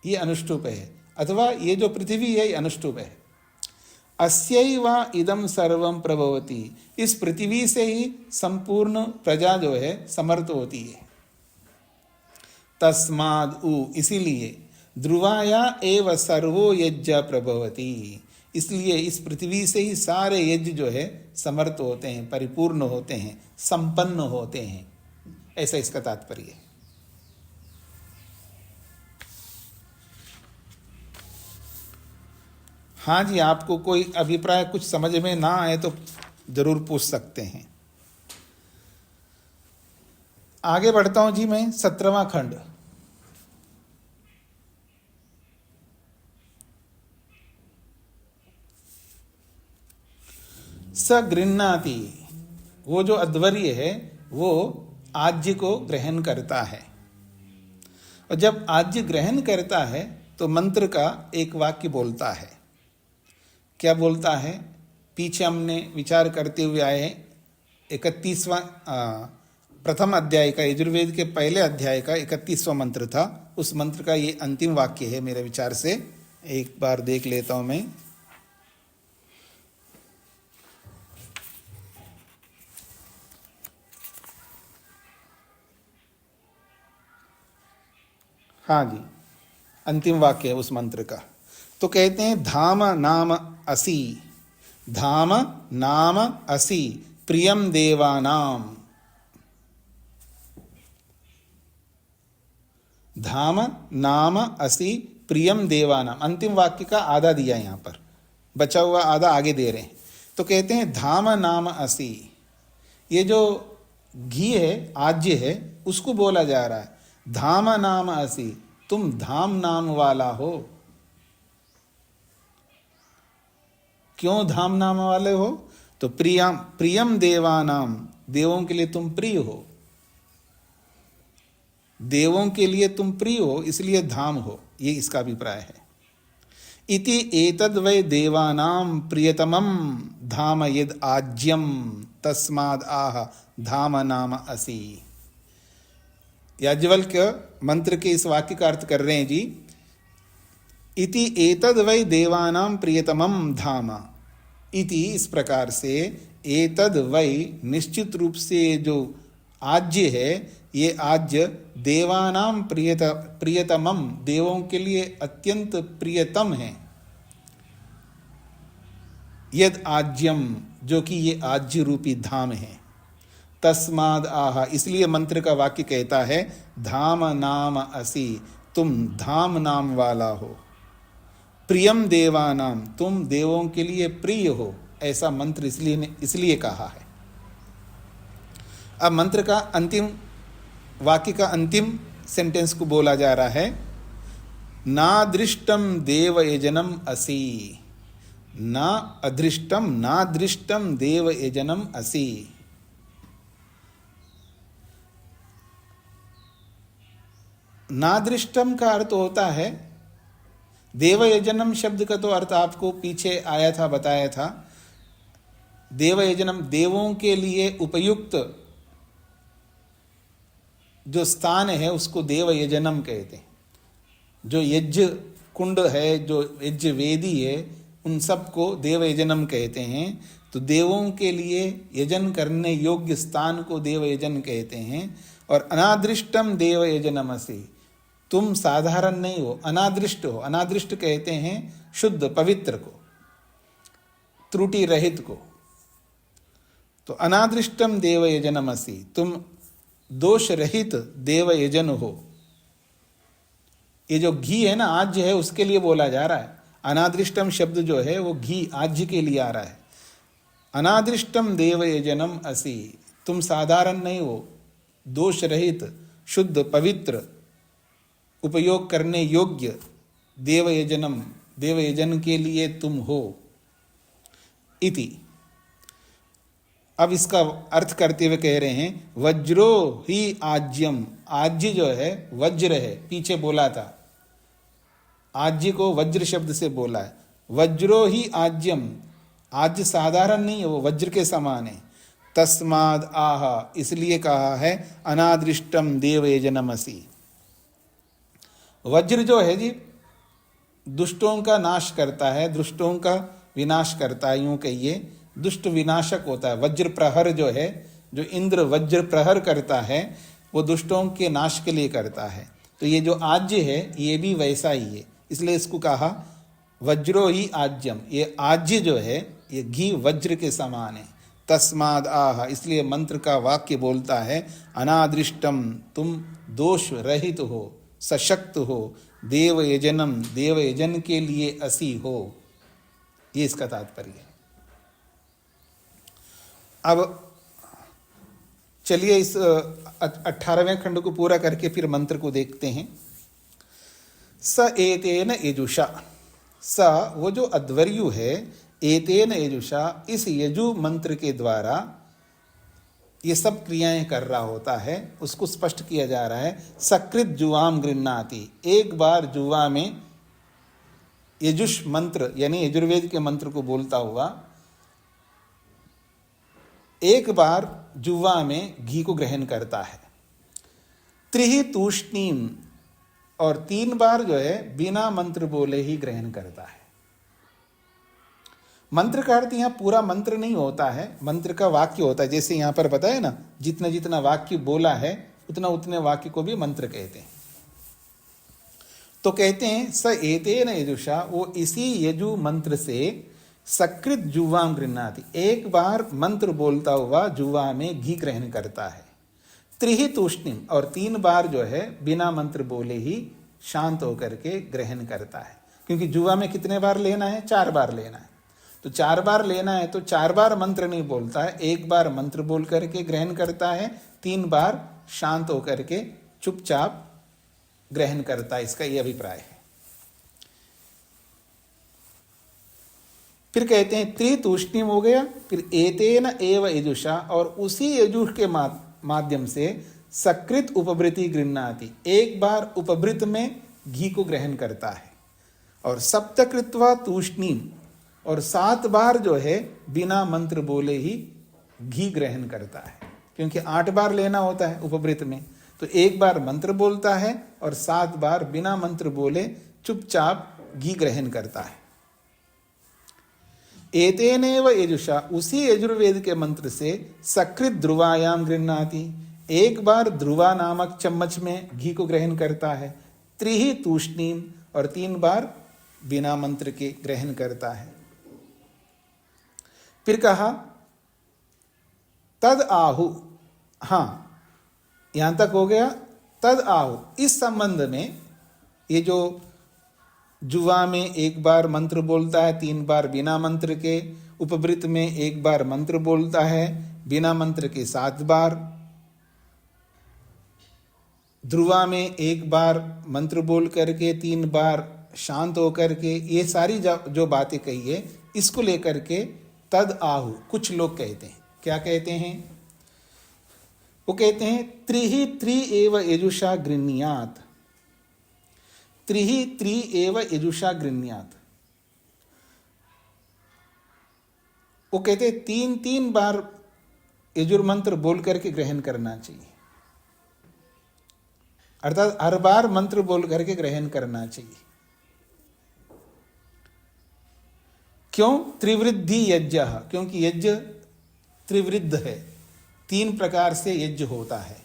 ये अनुष्टुप है, अथवा ये जो पृथ्वी है ये अनुष्टुप है। अस्यैव इदम सर्वम प्रभवति, इस पृथ्वी से ही संपूर्ण प्रजा जो है समर्थ होती है। तस्माद् उ, इसीलिए, ध्रुवाया एव सर्वो यज्ञ प्रभवति, इसलिए इस पृथ्वी से ही सारे यज्ञ जो है समर्थ होते हैं, परिपूर्ण होते हैं, संपन्न होते हैं, ऐसा इसका तात्पर्य है। हाँ जी, आपको कोई अभिप्राय कुछ समझ में ना आए तो जरूर पूछ सकते हैं। आगे बढ़ता हूं जी मैं, 17वां खंड। स गृह्णाति, वो जो अध्वर्य है वो आज्य को ग्रहण करता है, और जब आज्य ग्रहण करता है तो मंत्र का एक वाक्य बोलता है। क्या बोलता है? पीछे हमने विचार करते हुए आए हैं, 31वां प्रथम अध्याय का, यजुर्वेद के पहले अध्याय का 31वां मंत्र था, उस मंत्र का ये अंतिम वाक्य है मेरे विचार से। एक बार देख लेता हूं मैं। हाँ जी, अंतिम वाक्य है उस मंत्र का। तो कहते हैं धाम नाम असि, धाम नाम असि प्रियम देवानाम, धाम नाम असि प्रियम देवानाम। अंतिम वाक्य का आधा दिया यहां पर, बचा हुआ आधा आगे दे रहे हैं। तो कहते हैं धाम नाम असि, ये जो घी है, आज्य है, उसको बोला जा रहा है। धाम नाम असि, तुम धाम नाम वाला हो। क्यों धाम नाम वाले हो? तो प्रियम, प्रियम देवानाम, देवों के लिए तुम प्रिय हो, देवों के लिए तुम प्रिय हो, इसलिए धाम हो, ये इसका अभिप्राय है। इति एतद् वै देवानां प्रियतमं धाम यद् आज्यम तस्माद् आह धाम नाम असि। याज्ञवल्क्य मंत्र के इस वाक्य का अर्थ कर रहे हैं जी। इति एतद् वै देवानां प्रियतमं धाम, इति इस प्रकार से, एतद् वै निश्चित रूप से जो आज्य है, ये आज्य देवानां प्रियतमम, देवों के लिए अत्यंत प्रियतम है। यद आज्यम, जो कि ये आज्य रूपी धाम है। तस्माद् आह, इसलिए मंत्र का वाक्य कहता है धाम नाम असि, तुम धाम नाम वाला हो। प्रियम देवानाम, तुम देवों के लिए प्रिय हो, ऐसा मंत्र इसलिए कहा है। अब मंत्र का अंतिम वाक्य का अंतिम सेंटेंस को बोला जा रहा है, नादृष्टम देवयजनम असि, ना अदृष्टम नादृष्टम देवयजनम असि। नादृष्टम का अर्थ होता है, देवयजनम शब्द का तो अर्थ आपको पीछे आया था, बताया था। देवयजनम देवों के लिए उपयुक्त जो स्थान है उसको देवयजनम कहते हैं। जो यज्ञ कुंड है, जो यज्ञ वेदी है, उन सबको देवयजनम कहते हैं। तो देवों के लिए यजन करने योग्य स्थान को देवयजन कहते हैं। और अनादृष्टम देवयजनमसि, तुम साधारण नहीं हो, अनादृष्ट हो। अनादृष्ट कहते हैं शुद्ध पवित्र को, त्रुटि रहित को। तो अनादृष्टम देवयजनमसि, तुम दोष रहित देवयजन हो। ये जो घी है ना, आज्य है, उसके लिए बोला जा रहा है। अनादृष्टम शब्द जो है वो घी आज्य के लिए आ रहा है। अनादृष्टम देवयजनम असि, तुम साधारण नहीं हो, दोष रहित शुद्ध पवित्र उपयोग करने योग्य देवयजनम, देवयजन के लिए तुम हो इति। अब इसका अर्थ करते हुए कह रहे हैं, वज्रो ही आज्यम, आज्य जो है वज्र है, पीछे बोला था। आज्य को वज्र शब्द से बोला है। वज्रो ही आज्यम, आज्य साधारण नहीं है, वो वज्र के समान है। तस्माद आह, इसलिए कहा है अनादृष्टम देवयजनमसि। वज्र जो है जी, दुष्टों का नाश करता है, दुष्टों का विनाश करता है, यूं कहिए दुष्ट विनाशक होता है। वज्र प्रहर जो है, जो इंद्र वज्र प्रहर करता है, वो दुष्टों के नाश के लिए करता है। तो ये जो आज्य है ये भी वैसा ही है, इसलिए इसको कहा वज्रो ही आज्यम। ये आज्य जो है ये घी वज्र के समान है। तस्माद आह, इसलिए मंत्र का वाक्य बोलता है, अनादृष्टम, तुम दोष रहित हो, सशक्त हो, देवयजनम, देवयजन के लिए असि हो। ये इसका तात्पर्य है। अब चलिए इस 18वें खंड को पूरा करके फिर मंत्र को देखते हैं। स एतेन यजुषा, स वो जो अध्वर्यु है, एतेन यजुषा, इस यजु मंत्र के द्वारा ये सब क्रियाएं कर रहा होता है, उसको स्पष्ट किया जा रहा है। सकृत जुवाम गृह्णाति, एक बार जुवा में यजुष मंत्र यानी यजुर्वेद के मंत्र को बोलता हुआ एक बार जुवा में घी को ग्रहण करता है। त्रिहि तूष्णीम, और 3 बार जो है बिना मंत्र बोले ही ग्रहण करता है। मंत्र का अर्थ यहाँ पूरा मंत्र नहीं होता है, मंत्र का वाक्य होता है। जैसे यहाँ पर बताया ना, जितना जितना वाक्य बोला है उतना उतने वाक्य को भी मंत्र कहते हैं। तो कहते हैं स एतेन यजुषा, वो इसी यजु मंत्र से सकृत जुवाम गृह्णाति, एक बार मंत्र बोलता हुआ जुवा में घी ग्रहण करता है। त्रिहि तूष्णीम, और 3 बार जो है बिना मंत्र बोले ही शांत होकर के ग्रहण करता है। क्योंकि जुवा में कितने बार लेना है? 4 बार लेना है। तो 4 बार लेना है तो 4 बार मंत्र नहीं बोलता है, एक बार मंत्र बोल करके ग्रहण करता है, 3 बार शांत होकर के चुपचाप ग्रहण करता है। इसका यह अभिप्राय है। फिर कहते हैं त्रितूष्णीम हो गया, फिर एतेन एव यजुषा, और उसी यजुष के माध्यम से सकृत उपवृत्ति गृह्णाति, एक बार उपवृत्त में घी को ग्रहण करता है। और सप्तकृत्वा तूष्णीम, और 7 बार जो है बिना मंत्र बोले ही घी ग्रहण करता है। क्योंकि 8 बार लेना होता है उपवृत्त में, तो एक बार मंत्र बोलता है और 7 बार बिना मंत्र बोले चुपचाप घी ग्रहण करता है। एतेनेव यजुषा, उसी यजुर्वेद के मंत्र से सकृत ध्रुवायाम गृह्णाति, एक बार ध्रुवा नामक चम्मच में घी को ग्रहण करता है। त्रिहि तूष्णीम, और 3 बार बिना मंत्र के ग्रहण करता है। फिर कहा तद आहु, हाँ यहां तक हो गया। तद आहु, इस संबंध में ये जो जुवा में एक बार मंत्र बोलता है 3 बार बिना मंत्र के, उपवृत में एक बार मंत्र बोलता है बिना मंत्र के 7 बार, ध्रुवा में एक बार मंत्र बोल करके 3 बार शांत होकर के, ये सारी जो बातें कही है इसको लेकर के तद आहु कुछ लोग कहते हैं। क्या कहते हैं? वो कहते हैं त्रिहि त्रि एव यजुषा गृह्णात, त्रिहि त्रि एव यजुषा गृह्णात। वो कहते हैं 3 बार यजुर्मंत्र बोल करके ग्रहण करना चाहिए, अर्थात हर बार मंत्र बोल करके ग्रहण करना चाहिए। क्यों? त्रिवृद्धि यज्ञ, क्योंकि यज्ञ त्रिवृद्ध है, 3 प्रकार से यज्ञ होता है,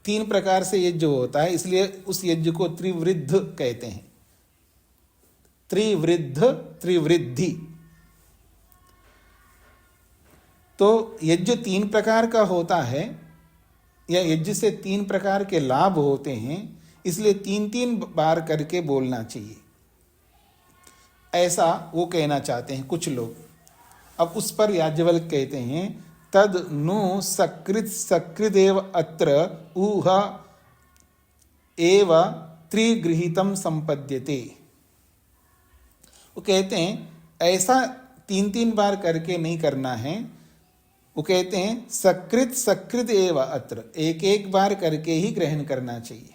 3 प्रकार से यज्ञ होता है, इसलिए उस यज्ञ को त्रिवृद्ध कहते हैं। त्रिवृद्ध, त्रिवृद्धि। तो यज्ञ 3 प्रकार का होता है, या यज्ञ से 3 प्रकार के लाभ होते हैं, इसलिए 3 बार करके बोलना चाहिए, ऐसा वो कहना चाहते हैं कुछ लोग। अब उस पर याज्ञवल्क्य कहते हैं तद नु सकृत सकृदेव अत्र ऊह एव त्रिगृहीतम संपद्यते। वो कहते हैं ऐसा 3 बार करके नहीं करना है, वो कहते हैं सकृत सकृत एव अत्र, एक बार करके ही ग्रहण करना चाहिए।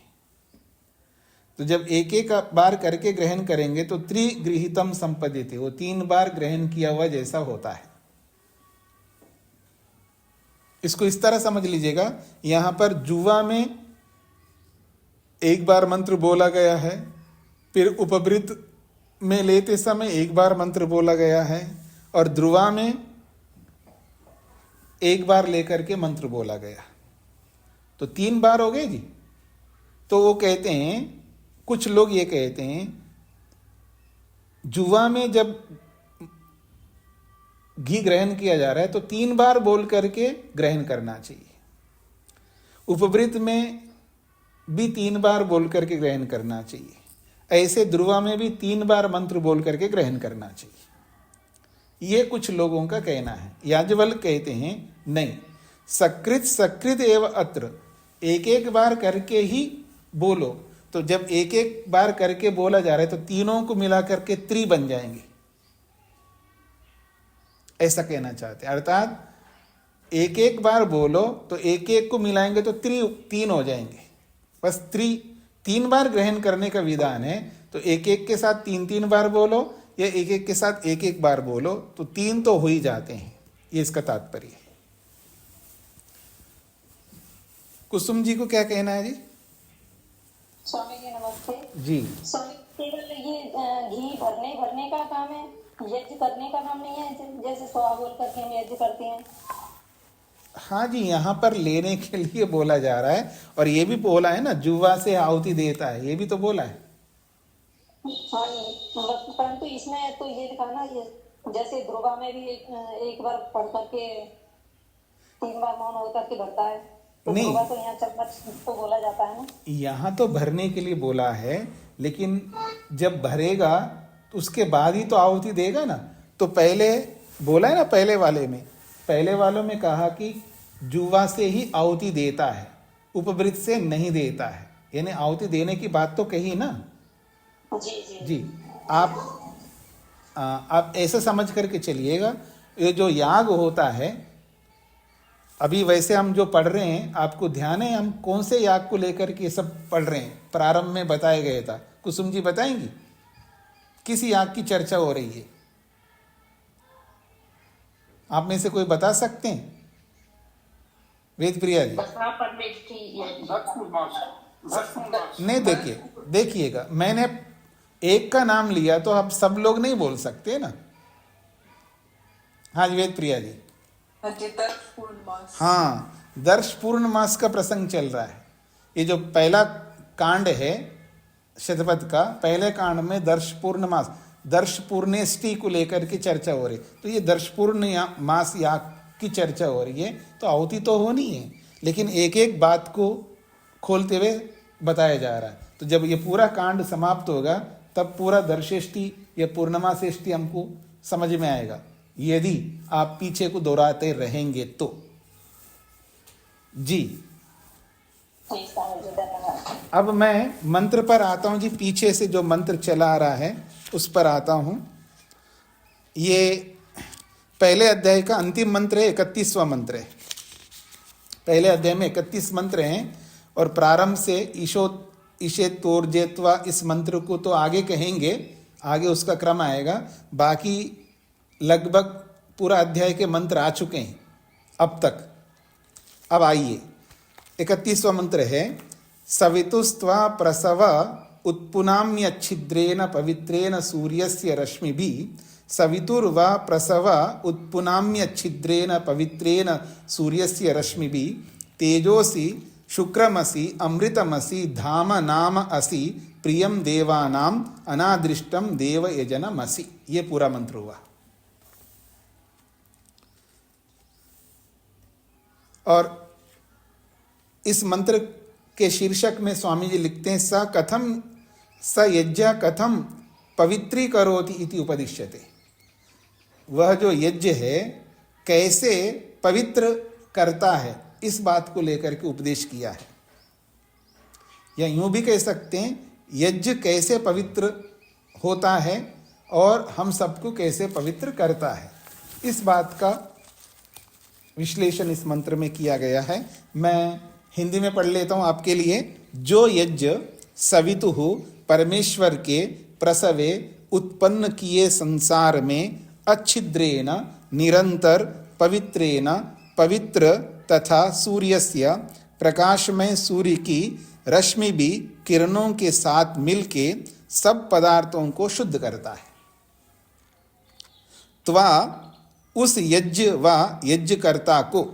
तो जब एक बार करके ग्रहण करेंगे तो त्रिगृहीतम संपद्यते, वो 3 बार ग्रहण किया हुआ जैसा होता है। इसको इस तरह समझ लीजिएगा, यहां पर जुवा में एक बार मंत्र बोला गया है, फिर उपवृत में लेते समय एक बार मंत्र बोला गया है, और ध्रुवा में एक बार लेकर के मंत्र बोला गया, तो 3 बार हो गए जी। तो वो कहते हैं, कुछ लोग ये कहते हैं जुवा में जब घी ग्रहण किया जा रहा है तो 3 बार बोल करके ग्रहण करना चाहिए, उपवृत में भी 3 बार बोल करके ग्रहण करना चाहिए, ऐसे ध्रुवा में भी 3 बार मंत्र बोल करके ग्रहण करना चाहिए। ये कुछ लोगों का कहना है। याज्ञवल्क्य कहते हैं नहीं, सकृत सकृत एव अत्र, एक बार करके ही बोलो। तो जब एक बार करके बोला जा रहा है तो तीनों को मिला करके त्रि बन जाएंगे, ऐसा कहना चाहते हैं। अर्थात एक बार बोलो तो एक को मिलाएंगे तो 3 हो जाएंगे, बस 3 बार ग्रहण करने का विधान है। तो एक के साथ 3 बार बोलो, या एक के साथ एक बार बोलो, तो 3 तो हो ही जाते हैं। ये इसका तात्पर्य है। कुसुम जी को क्या कहना है जी? स्वामी जी नमस्ते जी। स्वामी, केवल ये घी भरने का काम है, यज्ञ करने का काम नहीं है, जैसे स्वाहा बोल करके हम यज्ञ करते हैं? हाँ जी, यहाँ पर लेने के लिए बोला जा रहा है, और ये भी बोला है ना, जुवा से आहुति देता है, ये भी तो बोला है। हाँ, परंतु इसमें तो ये दिखा ना, ये जैसे ध्रुवा में भी एक बार पढ़ करके 3 बार मौन होकर के भरता है, तो नहीं, तो यहाँ चम्मच तो बोला जाता है ना। यहाँ तो भरने के लिए बोला है, लेकिन जब भरेगा तो उसके बाद ही तो आहुति देगा ना। तो पहले बोला है ना, पहले वालों में कहा कि जुवा से ही आहुति देता है, उपवृत से नहीं देता है, यानी आहुति देने की बात तो कही ना। जी, आप ऐसा समझ करके चलिएगा। ये जो याग होता है, अभी वैसे हम जो पढ़ रहे हैं, आपको ध्यान है हम कौन से याग को लेकर के सब पढ़ रहे हैं? प्रारंभ में बताया गया था, कुसुम जी बताएंगी किस याग की चर्चा हो रही है? आप में से कोई बता सकते हैं? वेद प्रिया जी। नहीं, देखिएगा, मैंने एक का नाम लिया तो अब सब लोग नहीं बोल सकते ना। हाँ जी, वेद प्रिया जी। हाँ, दर्श पूर्णमास का प्रसंग चल रहा है। ये जो पहला कांड है शतपथ का, पहले कांड में दर्श पूर्णमास, दर्श पूर्णेष्टि को लेकर के चर्चा हो रही, तो ये दर्श पूर्ण मास याग की चर्चा हो रही है। तो आहुति तो होनी है, लेकिन एक बात को खोलते हुए बताया जा रहा है। तो जब ये पूरा कांड समाप्त होगा तब पूरा दर्शेष्टि या पूर्णमासेष्टि हमको समझ में आएगा, यदि आप पीछे को दोहराते रहेंगे तो। जी, जी स्वामी जी, धन्यवाद। अब मैं मंत्र पर आता हूं जी। पीछे से जो मंत्र चला आ रहा है उस पर आता हूं। ये पहले अध्याय का अंतिम मंत्र है, 31वां मंत्र है। पहले अध्याय में 31 मंत्र हैं और प्रारंभ से ईशे तोर्जेत्वा इस मंत्र को तो आगे कहेंगे, आगे उसका क्रम आएगा। बाकी लगभग पूरा अध्याय के मंत्र आ चुके हैं अब तक। अब आइए, 31वां मंत्र है, सवितुस्त्वा प्रसव उत्पुनाम्यच्छिद्रेण पवित्रेण सूर्यस्य रश्मिभिः सवितुर्वा प्रसव उत्पुनाम्यच्छिद्रेण पवित्रेण सूर्यस्य रश्मिभिः तेजोसि शुक्रमसि अमृतमसि धाम नाम असि प्रियम देवानाम अनादृष्टम देवयजनमसि। ये पूरा मंत्र हुआ। और इस मंत्र के शीर्षक में स्वामी जी लिखते हैं, स यज्ञ कथम पवित्रीकरोति इति उपदिश्यते। वह जो यज्ञ है कैसे पवित्र करता है, इस बात को लेकर के उपदेश किया है। या यूं भी कह सकते हैं, यज्ञ कैसे पवित्र होता है और हम सबको कैसे पवित्र करता है, इस बात का विश्लेषण इस मंत्र में किया गया है। मैं हिंदी में पढ़ लेता हूं आपके लिए। जो यज्ञ सवितुः परमेश्वर के प्रसवे उत्पन्न किए संसार में अच्छिद्रेण निरंतर पवित्रेण पवित्र तथा सूर्यस्य प्रकाशमय सूर्य की रश्मि भी किरणों के साथ मिलके सब पदार्थों को शुद्ध करता है। त्वा उस यज्ञ व यज्ञकर्ता को,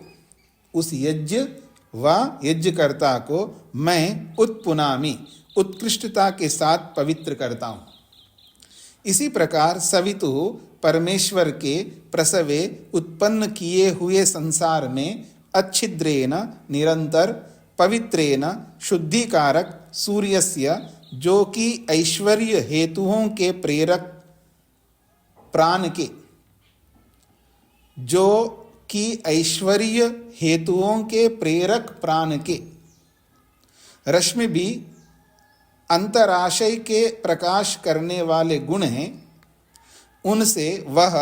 उस यज्ञ व यज्ञकर्ता को मैं उत्पुनामि उत्कृष्टता के साथ पवित्र करता हूँ। इसी प्रकार सवितु परमेश्वर के प्रसवे उत्पन्न किए हुए संसार में अच्छिद्रेण निरंतर पवित्रेण शुद्धिकारक सूर्यस्य, जो कि ऐश्वर्य हेतुओं के प्रेरक प्राण के, जो कि ऐश्वर्य हेतुओं के प्रेरक प्राण के रश्मि भी अंतराशय के प्रकाश करने वाले गुण हैं, उनसे वह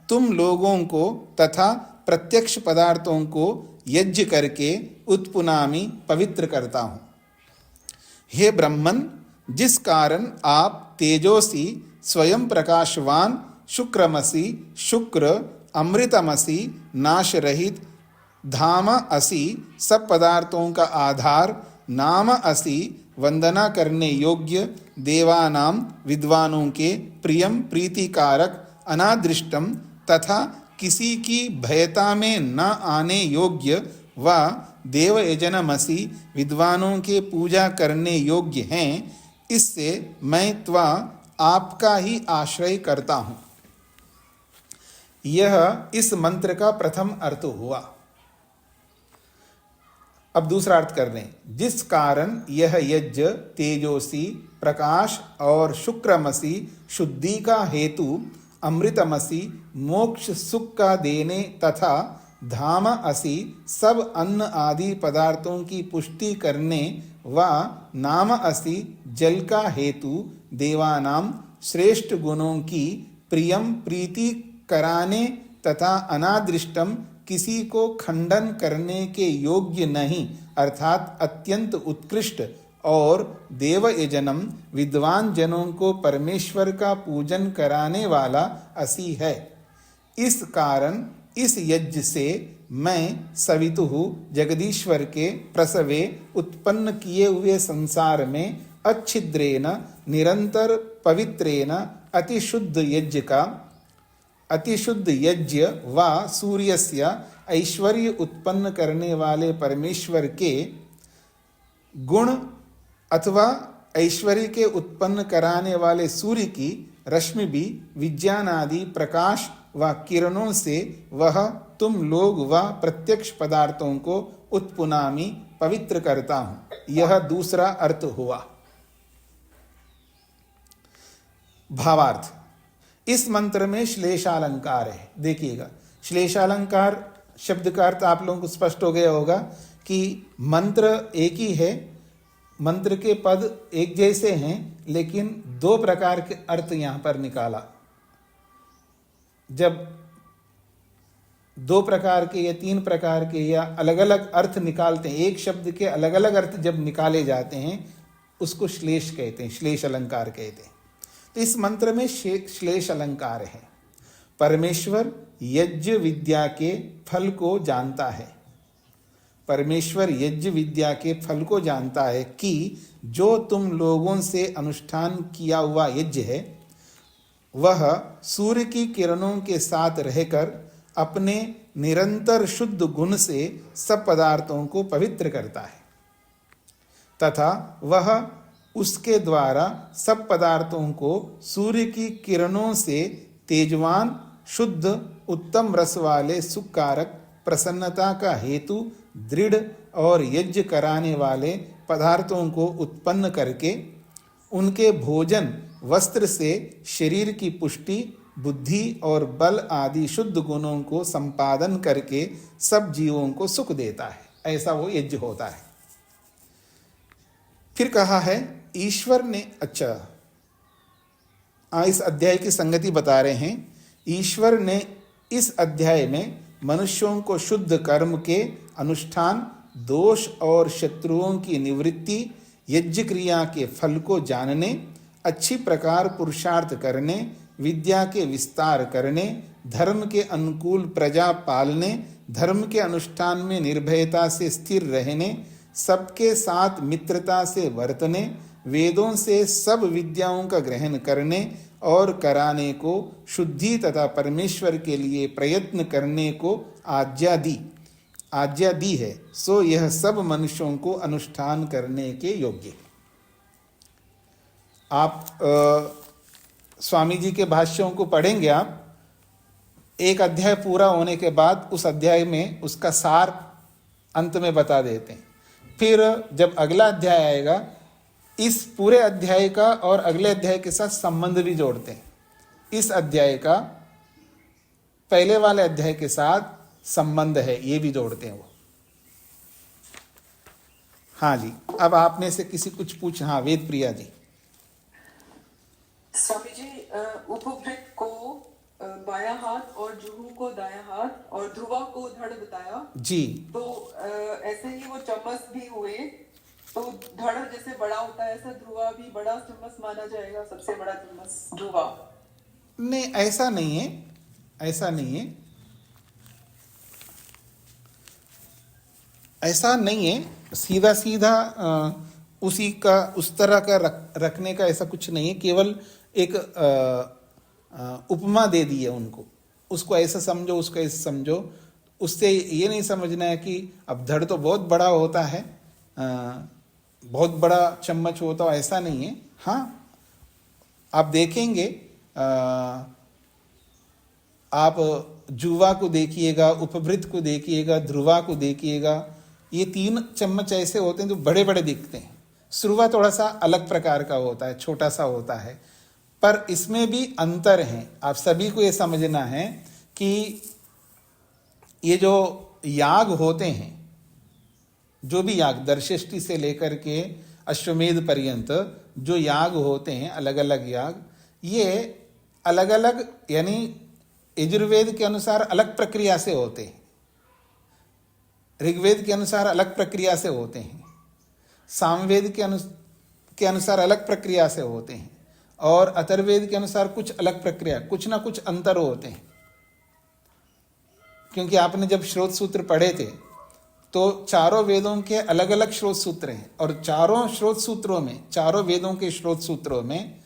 तुम लोगों को तथा प्रत्यक्ष पदार्थों को यज्ञ करके उत्पुनामि पवित्र करता हूँ। हे ब्रह्मन, जिस कारण आप तेजोसी स्वयं प्रकाशवान शुक्रमसि शुक्र अमृतमसि नाश रहित धाम असि सब पदार्थों का आधार नाम असि वंदना करने योग्य देवानाम विद्वानों के प्रियम प्रीतिकारक अनादृष्टम तथा किसी की भयता में न आने योग्य व देवयजनमसि विद्वानों के पूजा करने योग्य हैं। इससे मैं त्वा आपका ही आश्रय करता हूँ। यह इस मंत्र का प्रथम अर्थ हुआ। अब दूसरा अर्थ कर रहे हैं, जिस कारण यह यज्ञ तेजोसी प्रकाश और शुक्रमसी शुद्धि का हेतु, अमृतमसी मोक्ष सुख का देने तथा धाम असी सब अन्न आदि पदार्थों की पुष्टि करने व नाम असी जल का हेतु देवानाम श्रेष्ठ गुणों की प्रियम प्रीति कराने तथा अनादृष्टम किसी को खंडन करने के योग्य नहीं अर्थात अत्यंत उत्कृष्ट और देवयजनम विद्वान जनों को परमेश्वर का पूजन कराने वाला असी है। इस कारण इस यज्ञ से मैं सवितुः जगदीश्वर के प्रसवे उत्पन्न किए हुए संसार में अच्छिद्रेण निरंतर पवित्रेण अतिशुद्ध यज्ञ का अतिशुद्ध यज्ञ व सूर्यस्य ऐश्वर्य उत्पन्न करने वाले परमेश्वर के गुण अथवा ऐश्वर्य के उत्पन्न कराने वाले सूर्य की रश्मि भी विज्ञान आदि प्रकाश व किरणों से वह तुम लोग व प्रत्यक्ष पदार्थों को उत्पुनामि पवित्र करता हूं, यह दूसरा अर्थ हुआ। भावार्थ, इस मंत्र में श्लेषालंकार है। देखिएगा, श्लेषालंकार शब्द का अर्थ आप लोगों को स्पष्ट हो गया होगा कि मंत्र एक ही है, मंत्र के पद एक जैसे हैं, लेकिन दो प्रकार के अर्थ यहां पर निकाला। जब दो प्रकार के या तीन प्रकार के या अलग अलग अर्थ निकालते हैं, एक शब्द के अलग अलग अर्थ जब निकाले जाते हैं, उसको श्लेष कहते हैं, श्लेष अलंकार कहते हैं। तो इस मंत्र में श्लेष अलंकार है। परमेश्वर यज्ञ विद्या के फल को जानता है। परमेश्वर यज्ञ विद्या के फल को जानता है कि जो तुम लोगों से अनुष्ठान किया हुआ यज्ञ है, वह सूर्य की किरणों के साथ रहकर अपने निरंतर शुद्ध गुण से सब पदार्थों को पवित्र करता है, तथा वह उसके द्वारा सब पदार्थों को सूर्य की किरणों से तेजवान, शुद्ध, उत्तम रस वाले, सुखकारक, प्रसन्नता का हेतु, दृढ़ और यज्ञ कराने वाले पदार्थों को उत्पन्न करके उनके भोजन, वस्त्र से शरीर की पुष्टि, बुद्धि और बल आदि शुद्ध गुणों को संपादन करके सब जीवों को सुख देता है। ऐसा वो यज्ञ होता है। फिर कहा है ईश्वर ने, इस अध्याय की संगति बता रहे हैं। ईश्वर ने इस अध्याय में मनुष्यों को शुद्ध कर्म के अनुष्ठान, दोष और शत्रुओं की निवृत्ति, यज्ञ क्रिया के फल को जानने, अच्छी प्रकार पुरुषार्थ करने, विद्या के विस्तार करने, धर्म के अनुकूल प्रजा पालने, धर्म के अनुष्ठान में निर्भयता से स्थिर रहने, सबके साथ मित्रता से वर्तने, वेदों से सब विद्याओं का ग्रहण करने और कराने को, शुद्धि तथा परमेश्वर के लिए प्रयत्न करने को आज्ञा दी है। सो यह सब मनुष्यों को अनुष्ठान करने के योग्य है। आप स्वामी जी के भाष्यों को पढ़ेंगे, आप एक अध्याय पूरा होने के बाद उस अध्याय में उसका सार अंत में बता देते हैं। फिर जब अगला अध्याय आएगा, इस पूरे अध्याय का और अगले अध्याय के साथ संबंध भी जोड़ते हैं। इस अध्याय का पहले वाले अध्याय के साथ संबंध है, ये भी जोड़ते हैं वो। हाँ जी, अब आप में से किसी कुछ पूछ। हाँ, वेद प्रिया जी। स्वामी जी, उपभृत को बायां हाथ और जुहू को दायां हाथ और ध्रुवा को धड़ बताया जी। तो ऐसे ही वो चम्मच भी हुए, तो धड़ जैसे बड़ा होता है, ऐसा ध्रुवा भी बड़ा चम्मच माना जाएगा, सबसे बड़ा चम्मच ध्रुवा? नहीं, ऐसा नहीं है, ऐसा नहीं है, ऐसा नहीं है। सीधा सीधा उसी का उस तरह का रखने का ऐसा कुछ नहीं है। केवल एक उपमा दे दी है उनको, उसको ऐसा समझो, उसको ऐसा समझो। उससे ये नहीं समझना है कि अब धड़ तो बहुत बड़ा होता है, बहुत बड़ा चम्मच होता है, ऐसा नहीं है। हाँ, आप देखेंगे, आप जुवा को देखिएगा, उपभृत को देखिएगा, ध्रुवा को देखिएगा, ये तीन चम्मच ऐसे होते हैं जो बड़े बड़े दिखते हैं। सुरवा थोड़ा सा अलग प्रकार का होता है, छोटा सा होता है, पर इसमें भी अंतर है। आप सभी को ये समझना है कि ये जो याग होते हैं, जो भी याग, दर्शिष्टि से लेकर के अश्वमेध पर्यंत जो याग होते हैं, अलग अलग याग, ये अलग अलग, यानी यजुर्वेद के अनुसार अलग प्रक्रिया से होते हैं, ऋग्वेद के अनुसार अलग प्रक्रिया से होते हैं, सामवेद के अनुसार अलग प्रक्रिया से होते हैं, और अथर्ववेद के अनुसार कुछ अलग प्रक्रिया, कुछ ना कुछ अंतर होते हैं। क्योंकि आपने जब श्रोत सूत्र पढ़े थे तो चारों वेदों के अलग अलग श्रोत सूत्र हैं, और चारों श्रोत सूत्रों में, चारों वेदों के श्रोत सूत्रों में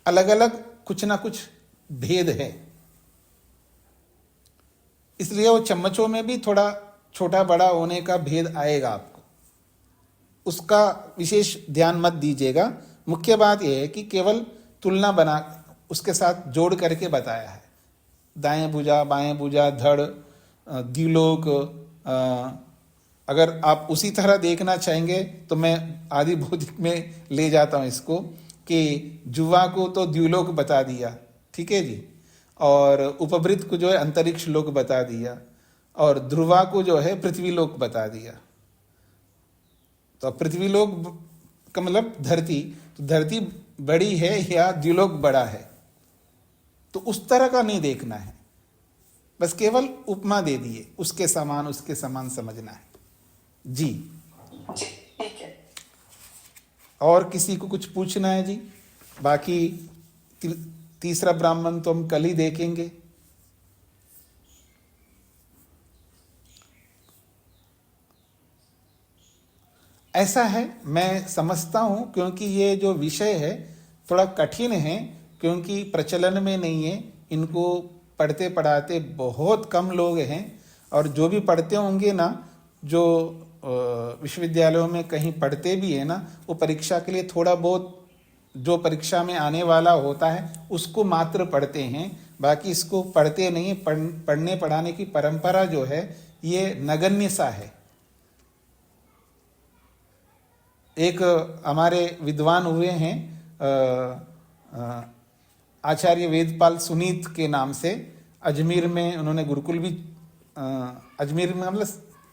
अलग अलग कुछ ना कुछ भेद है। इसलिए वो चम्मचों में भी थोड़ा छोटा बड़ा होने का भेद आएगा आपको, उसका विशेष ध्यान मत दीजिएगा। मुख्य बात यह है कि केवल तुलना बना उसके साथ जोड़ करके बताया है। दाएं भुजा, बाएं भुजा, धड़, द्युलोक, अगर आप उसी तरह देखना चाहेंगे तो मैं आदि भौतिक में ले जाता हूँ इसको, कि जुवा को तो द्युलोक बता दिया, ठीक है जी, और उपवृत्त को जो है अंतरिक्ष लोक बता दिया, और ध्रुवा को जो है पृथ्वी लोक बता दिया। तो पृथ्वी लोक का मतलब धरती, तो धरती बड़ी है या द्युलोक बड़ा है, तो उस तरह का नहीं देखना है, बस केवल उपमा दे दिए, उसके समान समझना है जी। ठीक है। और किसी को कुछ पूछना है जी? बाकी तीसरा ब्राह्मण तो हम कल ही देखेंगे। ऐसा है, मैं समझता हूं, क्योंकि ये जो विषय है थोड़ा कठिन है, क्योंकि प्रचलन में नहीं है, इनको पढ़ते पढ़ाते बहुत कम लोग हैं, और जो भी पढ़ते होंगे ना, जो विश्वविद्यालयों में कहीं पढ़ते भी है ना, वो परीक्षा के लिए थोड़ा बहुत जो परीक्षा में आने वाला होता है उसको मात्र पढ़ते हैं, बाकी इसको पढ़ते नहीं। पढ़ने पढ़ाने की परंपरा जो है ये नगण्य सा है। एक हमारे विद्वान हुए हैं आचार्य वेदपाल सुनीत के नाम से, अजमेर में उन्होंने गुरुकुल भी, अजमेर में मतलब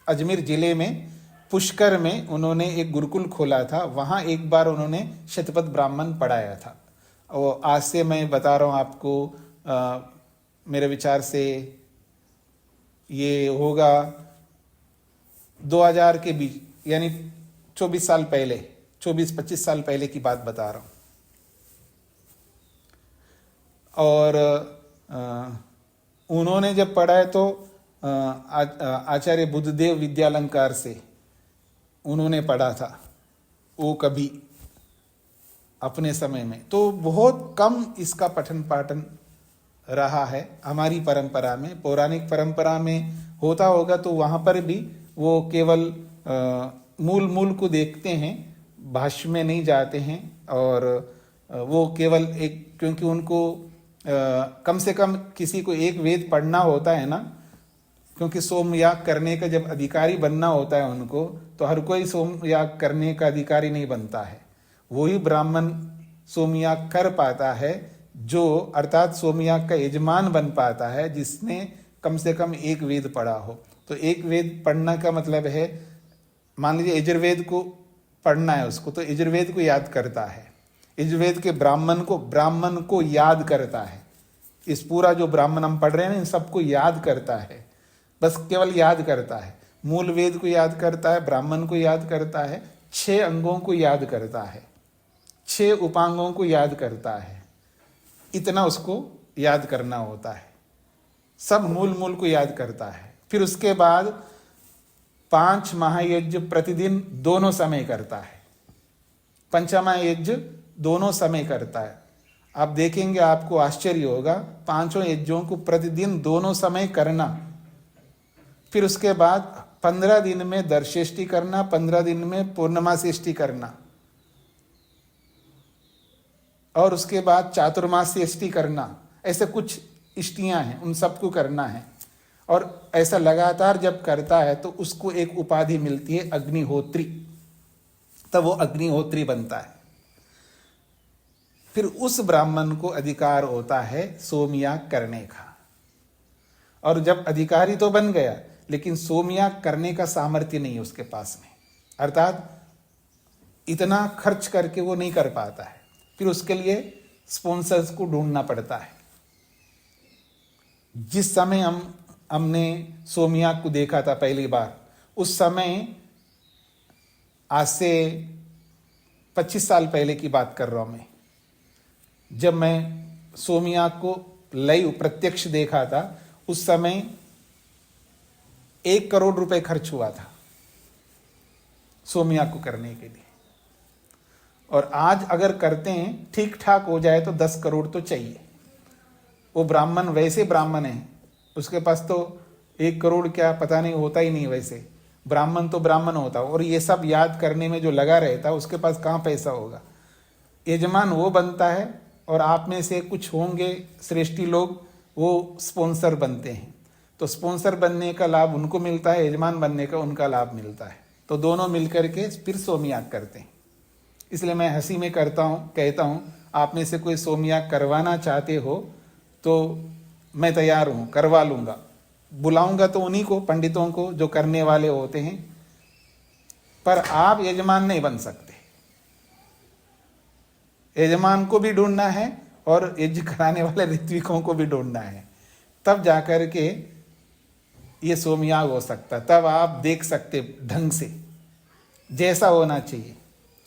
अजमेर जिले में पुष्कर में उन्होंने एक गुरुकुल खोला था, वहाँ एक बार उन्होंने शतपथ ब्राह्मण पढ़ाया था। और आज से मैं बता रहा हूँ आपको, मेरे विचार से ये होगा 2000 के बीच, यानी 24 साल पहले, 24-25 साल पहले की बात बता रहा हूँ। और उन्होंने जब पढ़ाया तो आचार्य बुद्धदेव विद्यालंकार से उन्होंने पढ़ा था, वो कभी अपने समय में, तो बहुत कम इसका पठन पाठन रहा है हमारी परंपरा में। पौराणिक परंपरा में होता होगा तो वहाँ पर भी वो केवल मूल को देखते हैं, भाष्य में नहीं जाते हैं, और वो केवल एक, क्योंकि उनको कम से कम किसी को एक वेद पढ़ना होता है ना, क्योंकि सोमयाग करने का जब अधिकारी बनना होता है उनको, तो हर कोई सोमयाग करने का अधिकारी नहीं बनता है। वही ब्राह्मण सोमयाग कर पाता है जो, अर्थात सोमयाग का यजमान बन पाता है, जिसने कम से कम एक वेद पढ़ा हो। तो एक वेद पढ़ना का मतलब है, मान लीजिए यजुर्वेद को पढ़ना है उसको, तो यजुर्वेद को याद करता है, यजुर्वेद के ब्राह्मण को याद करता है। इस पूरा जो ब्राह्मण हम पढ़ रहे हैं ना, इन सबको याद करता है, बस केवल याद करता है। मूल वेद को याद करता है, ब्राह्मण को याद करता है, 6 अंगों को याद करता है, 6 उपांगों को याद करता है, इतना उसको याद करना होता है। सब मूल को याद करता है। फिर उसके बाद 5 महायज्ञ प्रतिदिन दोनों समय करता है, पंचमा यज्ञ दोनों समय करता है। आप देखेंगे आपको आश्चर्य होगा, 5 यज्ञों को प्रतिदिन दोनों समय करना। फिर उसके बाद 15 दिन में दर्शेष्टि करना, 15 दिन में पूर्णमासेष्टि करना, और उसके बाद चातुर्मास्यष्टि करना। ऐसे कुछ इष्टियां हैं, उन सबको करना है। और ऐसा लगातार जब करता है तो उसको एक उपाधि मिलती है अग्निहोत्री, तब वो अग्निहोत्री बनता है। फिर उस ब्राह्मण को अधिकार होता है सोमयाग करने का। और जब अधिकारी तो बन गया, लेकिन सोमयाग करने का सामर्थ्य नहीं है उसके पास में, अर्थात इतना खर्च करके वो नहीं कर पाता है। फिर उसके लिए स्पॉन्सर्स को ढूंढना पड़ता है। जिस समय हमने सोमयाग को देखा था पहली बार, उस समय आज से 25 साल पहले की बात कर रहा हूं मैं, जब मैं सोमयाग को लाइव प्रत्यक्ष देखा था, उस समय 1 करोड़ रुपए खर्च हुआ था सोमयाग को करने के लिए। और आज अगर करते हैं, ठीक ठाक हो जाए तो 10 करोड़ तो चाहिए। वो ब्राह्मण वैसे ब्राह्मण है, उसके पास तो 1 करोड़ क्या पता नहीं, होता ही नहीं। वैसे ब्राह्मण तो ब्राह्मण होता, और ये सब याद करने में जो लगा रहता है, उसके पास कहाँ पैसा होगा। यजमान वो बनता है, और आप में से कुछ होंगे श्रेष्ठी लोग, वो स्पॉन्सर बनते हैं। तो तो स्पॉन्सर बनने का लाभ उनको मिलता है, यजमान बनने का उनका लाभ मिलता है। तो दोनों मिलकर के फिर सोमयाग करते हैं। इसलिए मैं हंसी में कहता हूँ आप में से कोई सोमयाग करवाना चाहते हो तो मैं तैयार हूँ, करवा लूँगा। बुलाऊंगा तो उन्हीं को, पंडितों को जो करने वाले होते हैं, पर आप यजमान नहीं बन सकते। यजमान को भी ढूंढना है और यज्ञ कराने वाले ऋत्विकों को भी ढूंढना है, तब जाकर के ये सोमयाग हो सकता। तब आप देख सकते ढंग से, जैसा होना चाहिए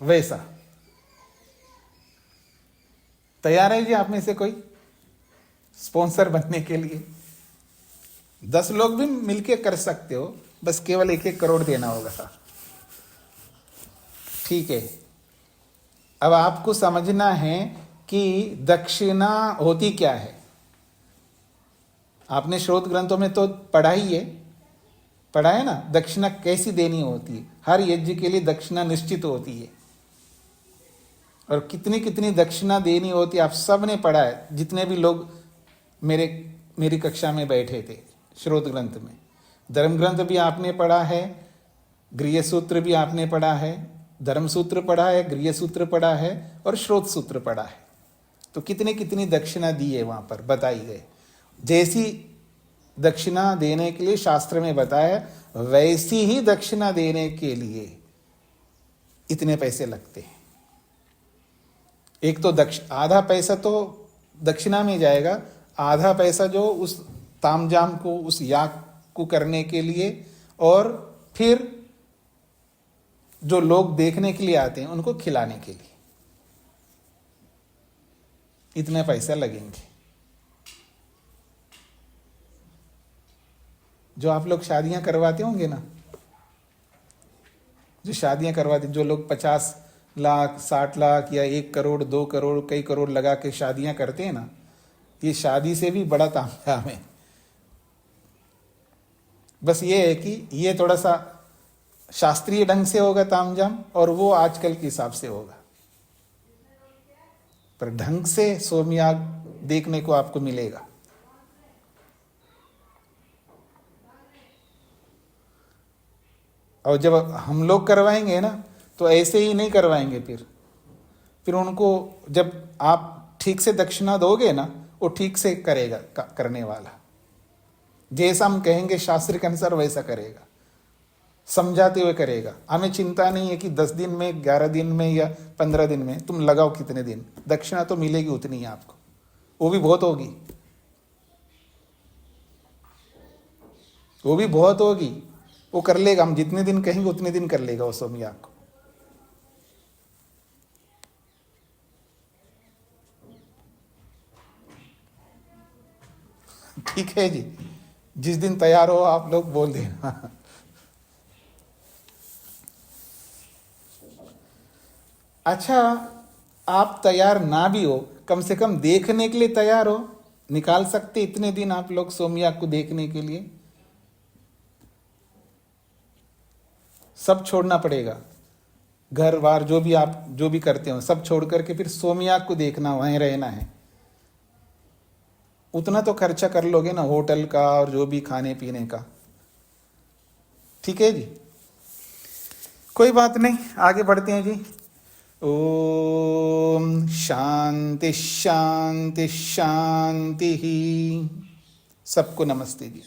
वैसा। तैयार है जी आप में से कोई स्पॉन्सर बनने के लिए? 10 लोग भी मिलके कर सकते हो, बस केवल 1-1 करोड़ देना होगा। ठीक है, अब आपको समझना है कि दक्षिणा होती क्या है। आपने स्रोत ग्रंथों में तो पढ़ा है ना, दक्षिणा कैसी देनी होती है। हर यज्ञ के लिए दक्षिणा निश्चित होती है और कितनी कितनी दक्षिणा देनी होती है आप सब ने पढ़ा है, जितने भी लोग मेरी कक्षा में बैठे थे। स्रोत ग्रंथ में धर्म ग्रंथ भी आपने पढ़ा है, गृह्य सूत्र भी आपने पढ़ा है, धर्म सूत्र पढ़ा है, गृह्य सूत्र पढ़ा है और स्रोत सूत्र पढ़ा है। तो कितनी कितनी दक्षिणा दी है वहां पर बताई गई। जैसी दक्षिणा देने के लिए शास्त्र में बताया, वैसी ही दक्षिणा देने के लिए इतने पैसे लगते हैं। एक तो आधा पैसा तो दक्षिणा में जाएगा, आधा पैसा जो उस तामझाम को, उस याग को करने के लिए, और फिर जो लोग देखने के लिए आते हैं उनको खिलाने के लिए इतने पैसे लगेंगे। जो आप लोग शादियां करवाते होंगे ना, जो शादियां करवाते, जो लोग 50 लाख 60 लाख या 1 करोड़ 2 करोड़ कई करोड़ लगा के शादियां करते हैं ना, ये शादी से भी बड़ा तामझाम है। बस ये है कि ये थोड़ा सा शास्त्रीय ढंग से होगा तामझाम, और वो आजकल के हिसाब से होगा, पर ढंग से सोमयाग देखने को आपको मिलेगा। और जब हम लोग करवाएंगे ना तो ऐसे ही नहीं करवाएंगे। फिर उनको जब आप ठीक से दक्षिणा दोगे ना, वो ठीक से करेगा करने वाला। जैसा हम कहेंगे शास्त्र के अनुसार वैसा करेगा, समझाते हुए करेगा। हमें चिंता नहीं है कि 10 दिन में, 11 दिन में या 15 दिन में, तुम लगाओ कितने दिन, दक्षिणा तो मिलेगी उतनी ही आपको, वो भी बहुत होगी, वो भी बहुत होगी। वो कर लेगा, हम जितने दिन कहेंगे उतने दिन कर लेगा वो सोमयाग को। ठीक है जी, जिस दिन तैयार हो आप लोग बोल देना। अच्छा, आप तैयार ना भी हो, कम से कम देखने के लिए तैयार हो, निकाल सकते इतने दिन आप लोग सोमयाग को देखने के लिए? सब छोड़ना पड़ेगा, घर बार जो भी आप जो भी करते हो सब छोड़ करके फिर सोमयाग को देखना, वहीं रहना है। उतना तो खर्चा कर लोगे ना, होटल का और जो भी खाने पीने का। ठीक है जी, कोई बात नहीं, आगे बढ़ते हैं जी। ओम शांति शांति शांति। सबको नमस्ते जी।